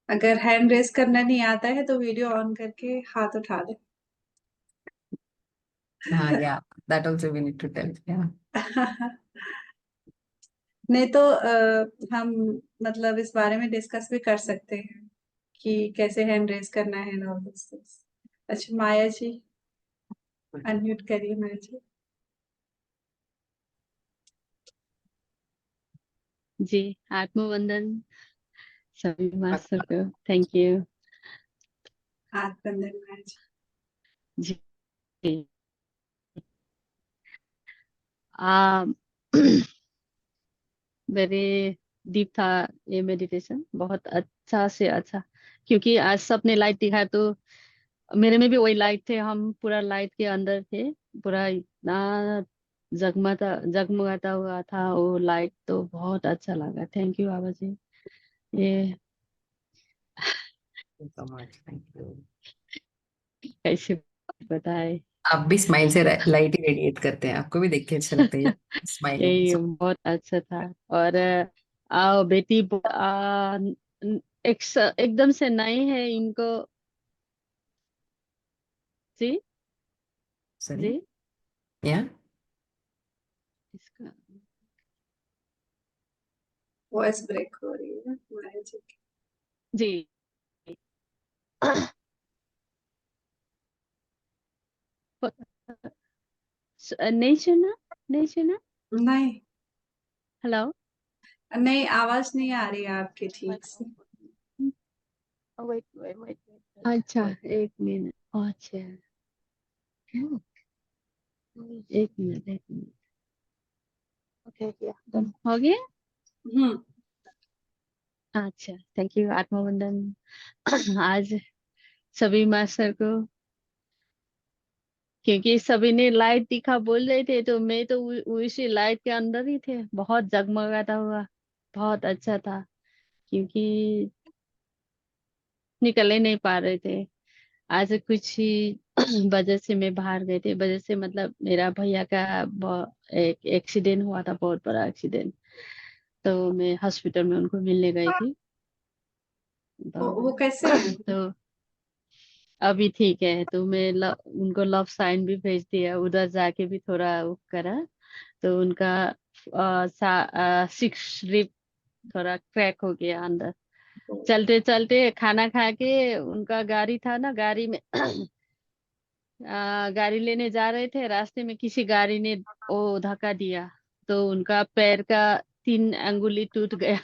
अगर हैंड रेज करना नहीं आता है तो वीडियो ऑन करके हाथ उठा दे।
Yeah, that also we need to tell. Yeah.
नहीं तो हम मतलब इस बारे में डिस्कस भी कर सकते हैं कि कैसे हैंड रेज करना है ना। अच्छा माया जी, अनम्यूट करिए माया जी।
जी, आत्मवंदन सभी मास्टर को। थैंक यू
हाथ बंधन माया जी।
जी। आ वेरी डीप था ये मेडिटेशन, बहुत अच्छा से अच्छा, क्योंकि आज सबने लाइट दिखा तो मेरे में भी वही लाइट थे, हम पूरा लाइट के अंदर थे, पूरा इतना जगमगाता हुआ था वो लाइट, तो बहुत अच्छा लगा। थैंक यू बाबा जी। ये
Thank you so much. Thank you.
कैसे बताए।
आप भी स्माइल से लाइट ही रेडिएट करते हैं, आपको भी देख के अच्छा लगता है स्माइलिंग।
ये बहुत अच्छा था। और बेटी एकदम से नई है इनको। जी
सॉरी।
जी
या
इसका
वॉइस ब्रेक हो रही है माया जी की।
जी नहीं सुना, नहीं सुना।
नहीं
हेलो।
नहीं, आवाज नहीं आ रही है आपकी ठीक से।
Wait wait wait. अच्छा एक मिनट। अच्छा एक मिनट, एक मिनट। ओके डन हो गया।
हम्म।
अच्छा थैंक यू आत्मवंदन। आज सभी मास्टर को, क्योंकि सभी ने लाइट दिखा बोल रहे थे, तो मैं तो उसी लाइट के अंदर ही थे, बहुत जगमगाता हुआ, बहुत अच्छा था। क्योंकि निकल ही नहीं पा रहे थे, आज कुछ ही वजह से मैं बाहर गए थे, वजह से मतलब मेरा भैया का एक एक्सीडेंट हुआ था, बहुत बड़ा एक्सीडेंट, तो मैं हॉस्पिटल में उनको मिलने गई थी।
वो कैसे हैं?
तो अभी ठीक है, तो मैं उनको लव साइन भी भेज दिया, उधर जाके भी थोड़ा वो करा, तो उनका सिक्स रिब थोड़ा क्रैक हो गया अंदर। चलते चलते खाना खा के उनका गाड़ी था ना, गाड़ी में गाड़ी लेने जा रहे थे, रास्ते में किसी गाड़ी ने वो धक्का दिया, तो उनका पैर का 3 अंगुली टूट गया।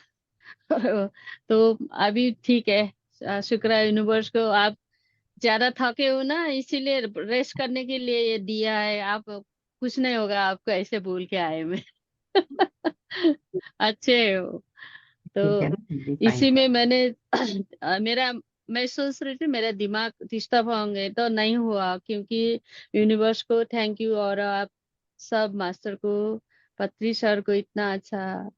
तो अभी ठीक है, शुक्र है यूनिवर्स को, आप ज्यादा थके हो ना, इसीलिए रेस्ट करने के लिए ये दिया है, आप कुछ नहीं होगा आपको, ऐसे बोल के आए मैं। अच्छे हो।
ठीक है
तो
ना, फाइन।
इसी में मैंने मेरा मैं सोच रही थी मेरा दिमाग डिस्टर्ब होंगे, तो नहीं हुआ, क्योंकि यूनिवर्स को थैंक यू, और आप सब मास्टर को, पत्री सर को, इतना अच्छा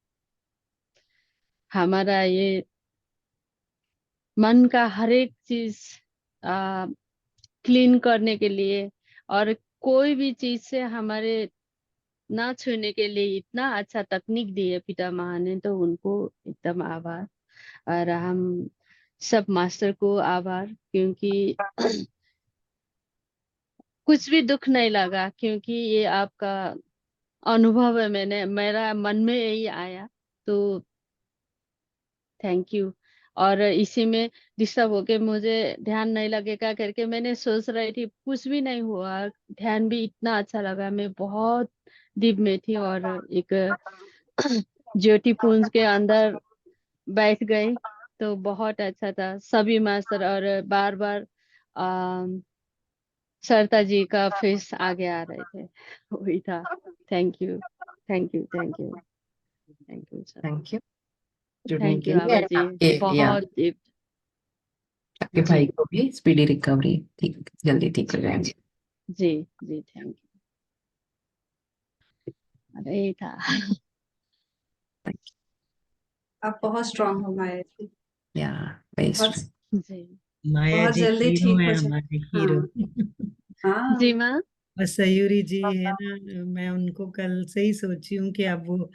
हमारा ये मन का हर एक चीज क्लीन करने के लिए, और कोई भी चीज से हमारे ना छूने के लिए इतना अच्छा तकनीक दी है पिता महा ने, तो उनको एकदम आभार। और हम सब मास्टर को आभार, क्योंकि कुछ भी दुख नहीं लगा, क्योंकि ये आपका अनुभव है, मैंने मेरा मन में यही आया, तो थैंक यू। और इसी में डिस्टर्ब होके मुझे ध्यान नहीं लगेगा करके मैंने सोच रही थी, कुछ भी नहीं हुआ, ध्यान भी इतना अच्छा लगा, मैं बहुत डीप में थी, और एक ज्योति पुंज के अंदर बैठ गई, तो बहुत अच्छा था सभी मास्टर, और बार बार सरता जी का फेस आगे आ रहे थे। वही था। Thank you, thank you, thank you. Thank you sir,
thank you जुड़ने
थैंक
के
यू
लिए।
आबा
And
जी,
आपके या
बहुत
आपके
जी
भाई को भी स्पीडी रिकवरी, ठीक जल्दी ठीक हो जाएंगे।
जी जी, थैंक यू। अरे यही था।
आप बहुत स्ट्रांग हो माया जी,
या वेरी
बहुत
जी
माया
बहुत
जी
जल्दी
हीरो
ठीक
है,
हो जाए।
हमारे हीरो।
हाँ
जी
हाँ
माँ।
और सयूरी जी है ना, मैं उनको कल से ही सोची हूँ कि अब वो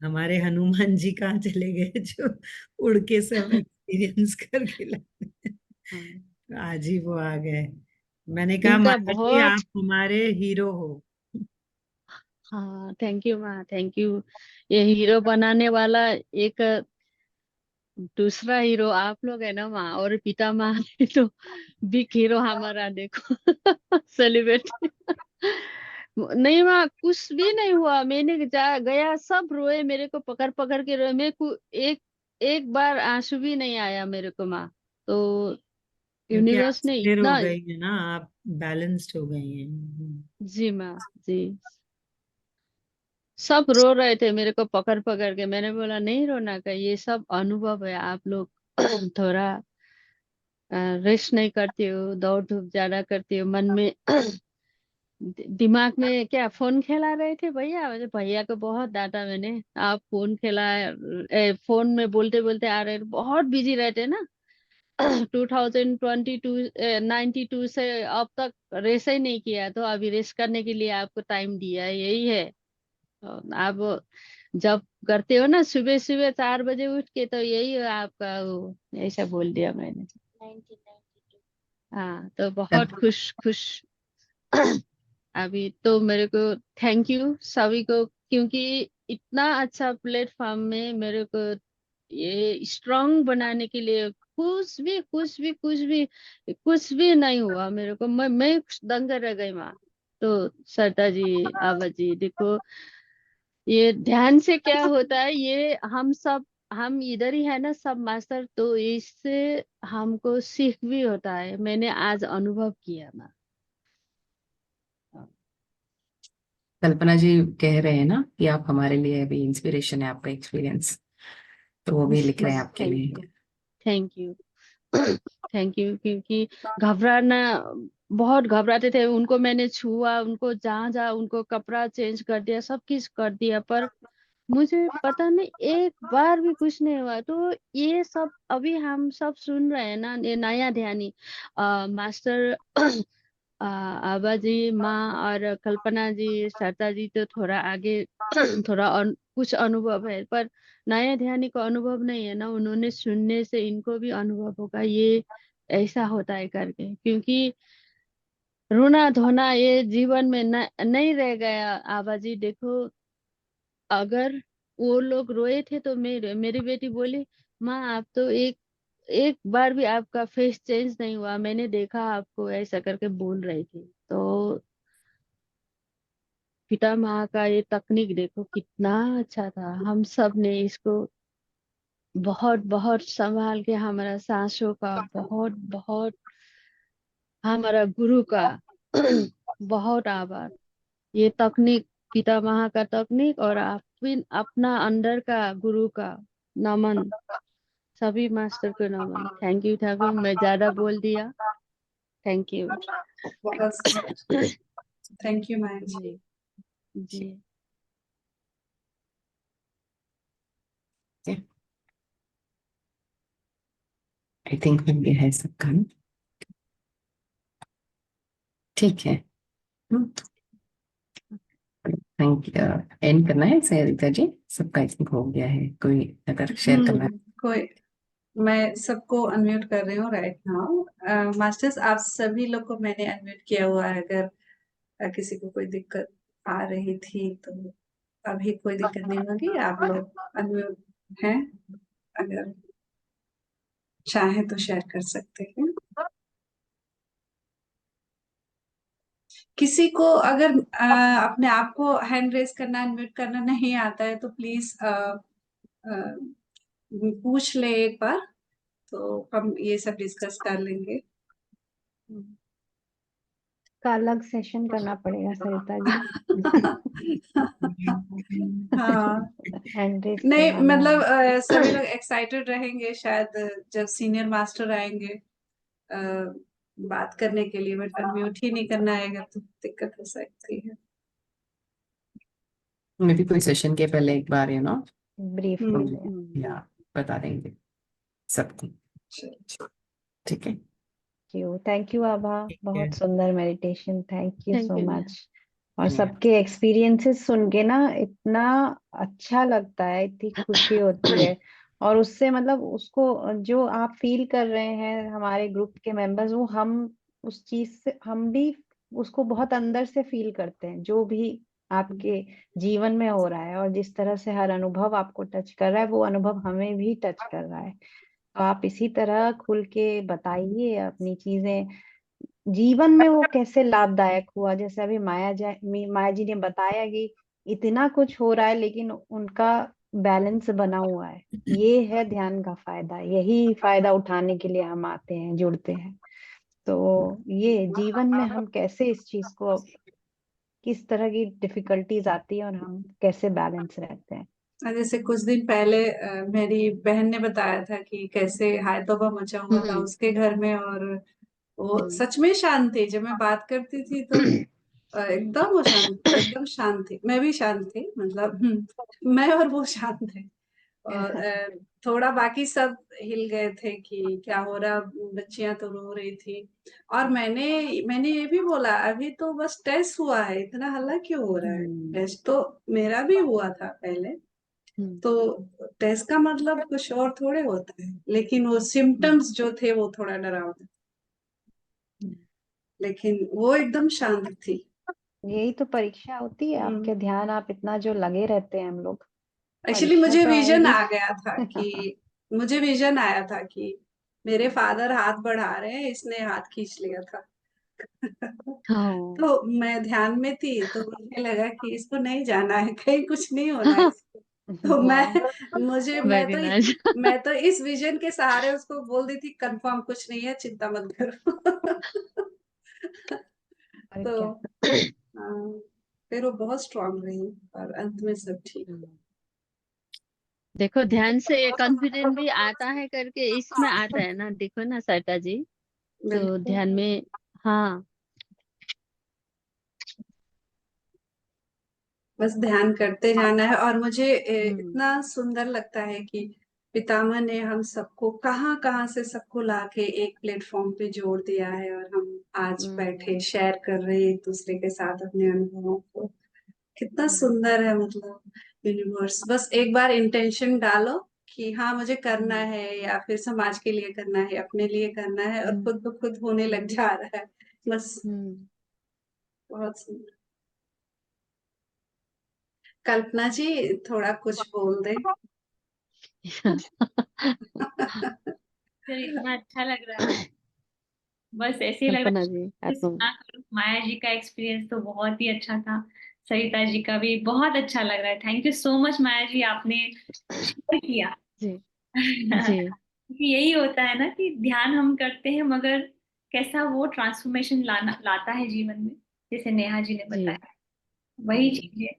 हमारे हनुमान जी कहाँ चले गए जो उड़ के सब एक्सपीरियंस करके लाते हैं। तो आज ही वो आ गए। मैंने कहा
इनका
माया जी
बहुत,
आप हमारे हीरो हो।
हाँ थैंक यू माँ, थैंक यू। ये हीरो बनाने वाला एक दूसरा हीरो आप लोग है ना माँ, और पिता माँ है तो बिग हीरो हमारा देखो। सेलिब्रेट। नहीं माँ, कुछ भी नहीं हुआ। मैंने गया, सब रोए, मेरे को पकड़ पकड़ के रोए। मेरे को एक एक बार आंसू भी नहीं आया मेरे को माँ। तो
क्योंकि आप
यूनिवर्स ने
स्थिर हो
इतना,
गई है ना, आप बैलेंस्ड हो गई हैं।
जी माँ जी, सब रो रहे थे मेरे को पकड़ पकड़ के। मैंने बोला नहीं रोना का, ये सब अनुभव है। आप लोग थोड़ा रेस्ट नहीं करती हो, दौड़ धूप ज्यादा करती हो, मन में दिमाग में क्या फोन खेला रहे थे भैया। मुझे भैया को बहुत डांटा मैंने, आप फोन खेला फोन में बोलते बोलते आ रहे, बहुत बिजी रहते ना। 2022 92 से अब तक रेस ही नहीं किया, तो अभी रेस करने के लिए आपको टाइम दिया है, यही है। आप जब करते हो ना सुबह सुबह 4 बजे उठ के, तो यही है आपका वो, ऐसा बोल दिया मैंने। 1992। हाँ, तो बहुत खुश खुश। अभी तो मेरे को थैंक यू सभी को, क्योंकि इतना अच्छा प्लेटफॉर्म में मेरे को ये स्ट्रांग बनाने के लिए कुछ भी नहीं हुआ मेरे को। मैं दंग रह गई माँ। तो सरता जी, आबा जी देखो, ये ध्यान से क्या होता है, ये हम इधर ही है ना सब मास्टर, तो इससे हमको सीख भी होता है। मैंने आज अनुभव किया माँ।
कल्पना जी कह रहे हैं ना कि आप हमारे लिए अभी इंस्पिरेशन है, आपका एक्सपीरियंस, तो वो भी लिख रहे हैं आपके
थैंक
लिए।
You, thank you. Thank you, क्योंकि घबराना, बहुत घबराते थे। उनको मैंने छुआ, उनको जहाँ जहाँ उनको कपड़ा चेंज कर दिया, सब कुछ कर दिया, पर मुझे पता नहीं एक बार भी कुछ नहीं हुआ। तो ये सब अभी हम सब सुन रहे हैं ना, ये नया ध्यानी मास्टर आबा जी, माँ और कल्पना जी, सरता जी तो थोड़ा आगे थोड़ा कुछ अनुभव है, पर नया ध्यानी को अनुभव नहीं है ना। उन्होंने सुनने से इनको भी अनुभव होगा ये ऐसा होता है करके, क्योंकि रोना धोना ये जीवन में नहीं रह गया। आबा जी देखो, अगर वो लोग रोए थे तो मेरी बेटी बोली, माँ आप तो एक एक बार भी आपका फेस चेंज नहीं हुआ, मैंने देखा आपको, ऐसा करके बोल रही थी। तो पिता माँ का ये तकनीक देखो कितना अच्छा था। हम सब ने इसको बहुत बहुत संभाल के, हमारा सासों का बहुत बहुत, हमारा गुरु का बहुत आभार। ये तकनीक, पिता माँ का तकनीक, और अपना अंदर का गुरु का नमन, सभी मास्टर को नमन। थैंक यू, मैं ज्यादा बोल दिया। Thank you.
बहुत थैंक यू माया जी।
जी जी।
आई थिंक ये है सबका ना? ठीक है, थैंक यू। एंड करना है सरिता जी? सबका आई थिंक हो गया है, कोई अगर शेयर करना है।
कोई, मैं सबको अनम्यूट कर रही हूँ राइट नाउ। मास्टर्स आप सभी लोग को मैंने अनम्यूट किया हुआ है। अगर किसी को कोई दिक्कत आ रही थी तो अभी कोई दिक्कत नहीं होगी, आप लोग अनम्यूट हैं, अगर चाहे तो शेयर कर सकते हैं। किसी को अगर अपने आप को हैंड रेज करना, अनम्यूट करना नहीं आता है तो प्लीज पूछ ले एक बार, तो हम ये सब डिस्कस कर लेंगे।
का अलग सेशन करना पड़ेगा सरिता जी।
हाँ
हैंड रेस
नहीं
करवाना
मतलब
है।
सभी लोग एक्साइटेड रहेंगे शायद जब सीनियर मास्टर आएंगे बात करने के लिए, बट अनम्यूट ही नहीं करना आएगा तो दिक्कत हो सकती है।
मे भी कोई सेशन के पहले एक बार
ब्रीफ
हम्म,
कर दें।
या बता देंगे सबको,
चलो।
ठीक है।
थैंक यू आभा, बहुत सुंदर meditation, thank you
thank
so
you.
Much. और
धन्यवाद।
सबके एक्सपीरियंसेस सुन के ना इतना अच्छा लगता है, इतनी खुशी होती है। और उससे मतलब उसको जो आप फील कर रहे हैं हमारे ग्रुप के मेंबर्स, वो हम उस चीज से हम भी उसको बहुत अंदर से फील करते हैं, जो भी आपके जीवन में हो रहा है और जिस तरह से हर अनुभव आपको टच कर रहा है, वो अनुभव हमें भी टच कर रहा है। तो आप इसी तरह खुल के बताइए अपनी चीजें, जीवन में वो कैसे लाभदायक हुआ। जैसे अभी माया जी ने बताया कि इतना कुछ हो रहा है लेकिन उनका बैलेंस बना हुआ है। ये है ध्यान का फायदा, यही फायदा उठाने के लिए हम आते हैं, जुड़ते हैं। तो ये जीवन में हम कैसे इस चीज को, किस तरह की डिफिकल्टीज आती है और हम कैसे बैलेंस रहते हैं।
जैसे कुछ दिन पहले मेरी बहन ने बताया था कि कैसे हाय तौबा मचा हुआ था उसके घर में, और वो सच में शांत थी। जब मैं बात करती थी तो एकदम वो शांत, एकदम शांत थी। मैं भी शांत थी, मतलब मैं और वो शांत थे। और थोड़ा बाकी सब हिल गए थे कि क्या हो रहा, बच्चियां तो रो रही थी। और मैंने ये भी बोला अभी तो बस टेस्ट हुआ है, इतना हल्ला क्यों हो रहा है, टेस्ट तो मेरा भी हुआ था पहले। तो टेस्ट का मतलब कुछ और थोड़े होता है, लेकिन वो सिम्टम्स जो थे वो थोड़ा डरावना, लेकिन वो एकदम शांत थी।
यही तो परीक्षा होती है आपके ध्यान, आप इतना जो लगे रहते हैं हम लोग,
एक्चुअली
परीक्षा
मुझे
तो
विजन
आएगी।
आ गया था कि मुझे विजन आया था कि मेरे फादर हाथ बढ़ा रहे हैं, इसने हाथ खींच लिया था। तो मैं ध्यान में थी तो मुझे लगा कि इसको नहीं जाना है, कहीं कुछ नहीं होना है इसको। तो मैं तो इस विजन के सहारे उसको बोल दी थी कंफर्म कुछ नहीं है, चिंता मत करो।
और
तो
क्या।
हाँ, फिर वो बहुत स्ट्रांग रही और अंत में सब ठीक हुआ।
देखो ध्यान से कॉन्फिडेंस भी आता है करके इसमें आता है ना, देखो ना सरिता जी। तो
बिल्कुल।
ध्यान में, हाँ
बस ध्यान करते जाना है। और मुझे इतना सुंदर लगता है कि पितामह ने हम सबको कहाँ कहाँ से सबको लाके एक प्लेटफॉर्म पे जोड़ दिया है, और हम आज बैठे शेयर कर रहे हैं एक दूसरे के साथ अपने अनुभवों को। कितना सुंदर है, मतलब यूनिवर्स। बस एक बार इंटेंशन डालो कि हाँ मुझे करना है, या फिर समाज के लिए करना है, अपने लिए करना है, और खुद ब खुद होने लग जा रहा है। बस बहुत सुंदर। कल्पना जी थोड़ा कुछ बोल दे।
सर इतना अच्छा लग रहा है, बस ऐसे ही लग रहा
कल्पना
है
जी
कि
आपको।
सुना करूं। माया जी का एक्सपीरियंस तो बहुत ही अच्छा था, सरिता जी का भी बहुत अच्छा लग रहा है। थैंक यू सो मच माया जी, आपने शेयर किया।
जी जी
क्योंकि यही होता है ना कि ध्यान हम करते हैं मगर कैसा वो ट्रांसफॉर्मेशन लाता है जीवन में, जैसे नेहा जी ने
जी
बताया, वही चीज है।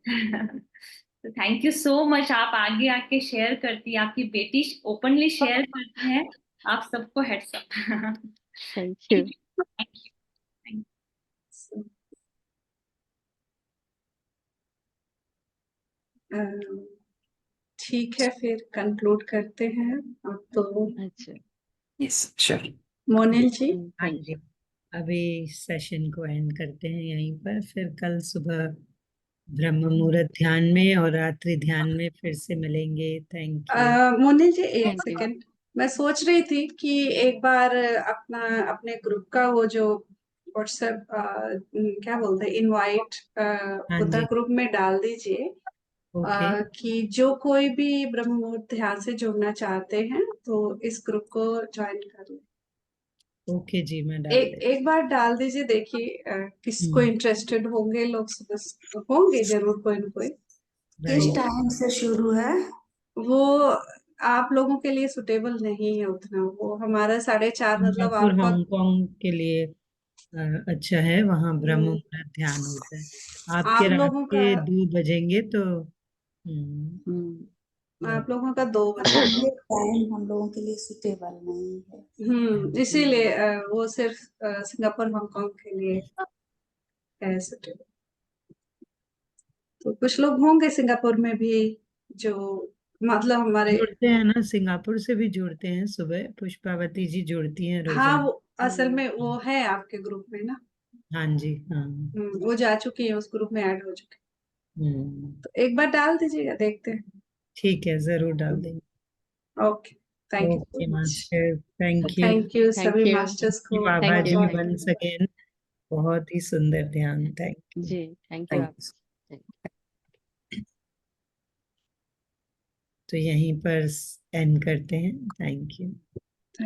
तो थैंक यू सो मच, आप आगे आके शेयर करती, आपकी बेटी ओपनली शेयर करती है, आप सबको हेड्स अप।
Thank you.
ठीक है, फिर कंक्लूड करते हैं अब तो।
अच्छा
यस श्योर।
मोनिल जी।
हाँ जी, अभी सेशन को एंड करते हैं यहीं पर, फिर कल सुबह ब्रह्म मुहूर्त ध्यान में और रात्रि ध्यान में फिर से मिलेंगे। Thank you.
मोनिल जी एक
थैंक यू।
सेकेंड, मैं सोच रही थी कि एक बार अपने ग्रुप का वो जो व्हाट्सएप क्या बोलते हैं इनवाइट
हाँ
उधर
जी,
ग्रुप में डाल दीजिए,
ओके
कि जो कोई भी ब्रह्म मुहूर्त ध्यान से जुड़ना चाहते हैं तो इस ग्रुप को ज्वाइन कर ले।
ओके जी, मैं डाल देती
एक बार डाल दीजिए, देखिए किसको
हूँ।
इंटरेस्टेड होंगे लोग, होंगे जरूर कोई न कोई।
किस
राइट,
टाइम से शुरू है?
वो आप लोगों के लिए सुटेबल नहीं है उतना, वो हमारा 4:30 मतलब
सिंगापुर
आपका।
हांगकांग के लिए अच्छा है, वहाँ ब्रह्म
हम्म,
मुहूर्त ध्यान होता है। आपके
आप
रात
लोगों का
के 2 बजेंगे तो
आप लोगों का 2 बजे
ये टाइम हम लोगों के लिए सुटेबल नहीं है।
इसीलिए वो सिर्फ सिंगापुर हांगकांग के लिए है suitable। तो कुछ लोग होंगे सिंगापुर में भी जो मतलब हमारे
जुड़ते हैं ना, सिंगापुर से भी जुड़ते हैं, सुबह पुष्पावती जी जुड़ती हैं
हाँ
रोजाना।
वो असल में वो है आपके ग्रुप में ना।
हाँ जी, हाँ।
वो जा चुकी है, उस ग्रुप में ऐड हो चुकी
हम्म,
है। तो एक बार डाल दीजिएगा, देखते हैं।
ठीक है, जरूर डाल देंगे।
Okay, thank you
okay
so much.
Master, thank you.
Thank you
thank
सभी
यू।
मास्टर्स को
बाबा
बहुत
जी
बहुत
वंस अगेन, बहुत ही सुंदर ध्यान, थैंक यू।
जी थैंक यू आप।
तो यहीं पर एंड करते हैं, थैंक यू।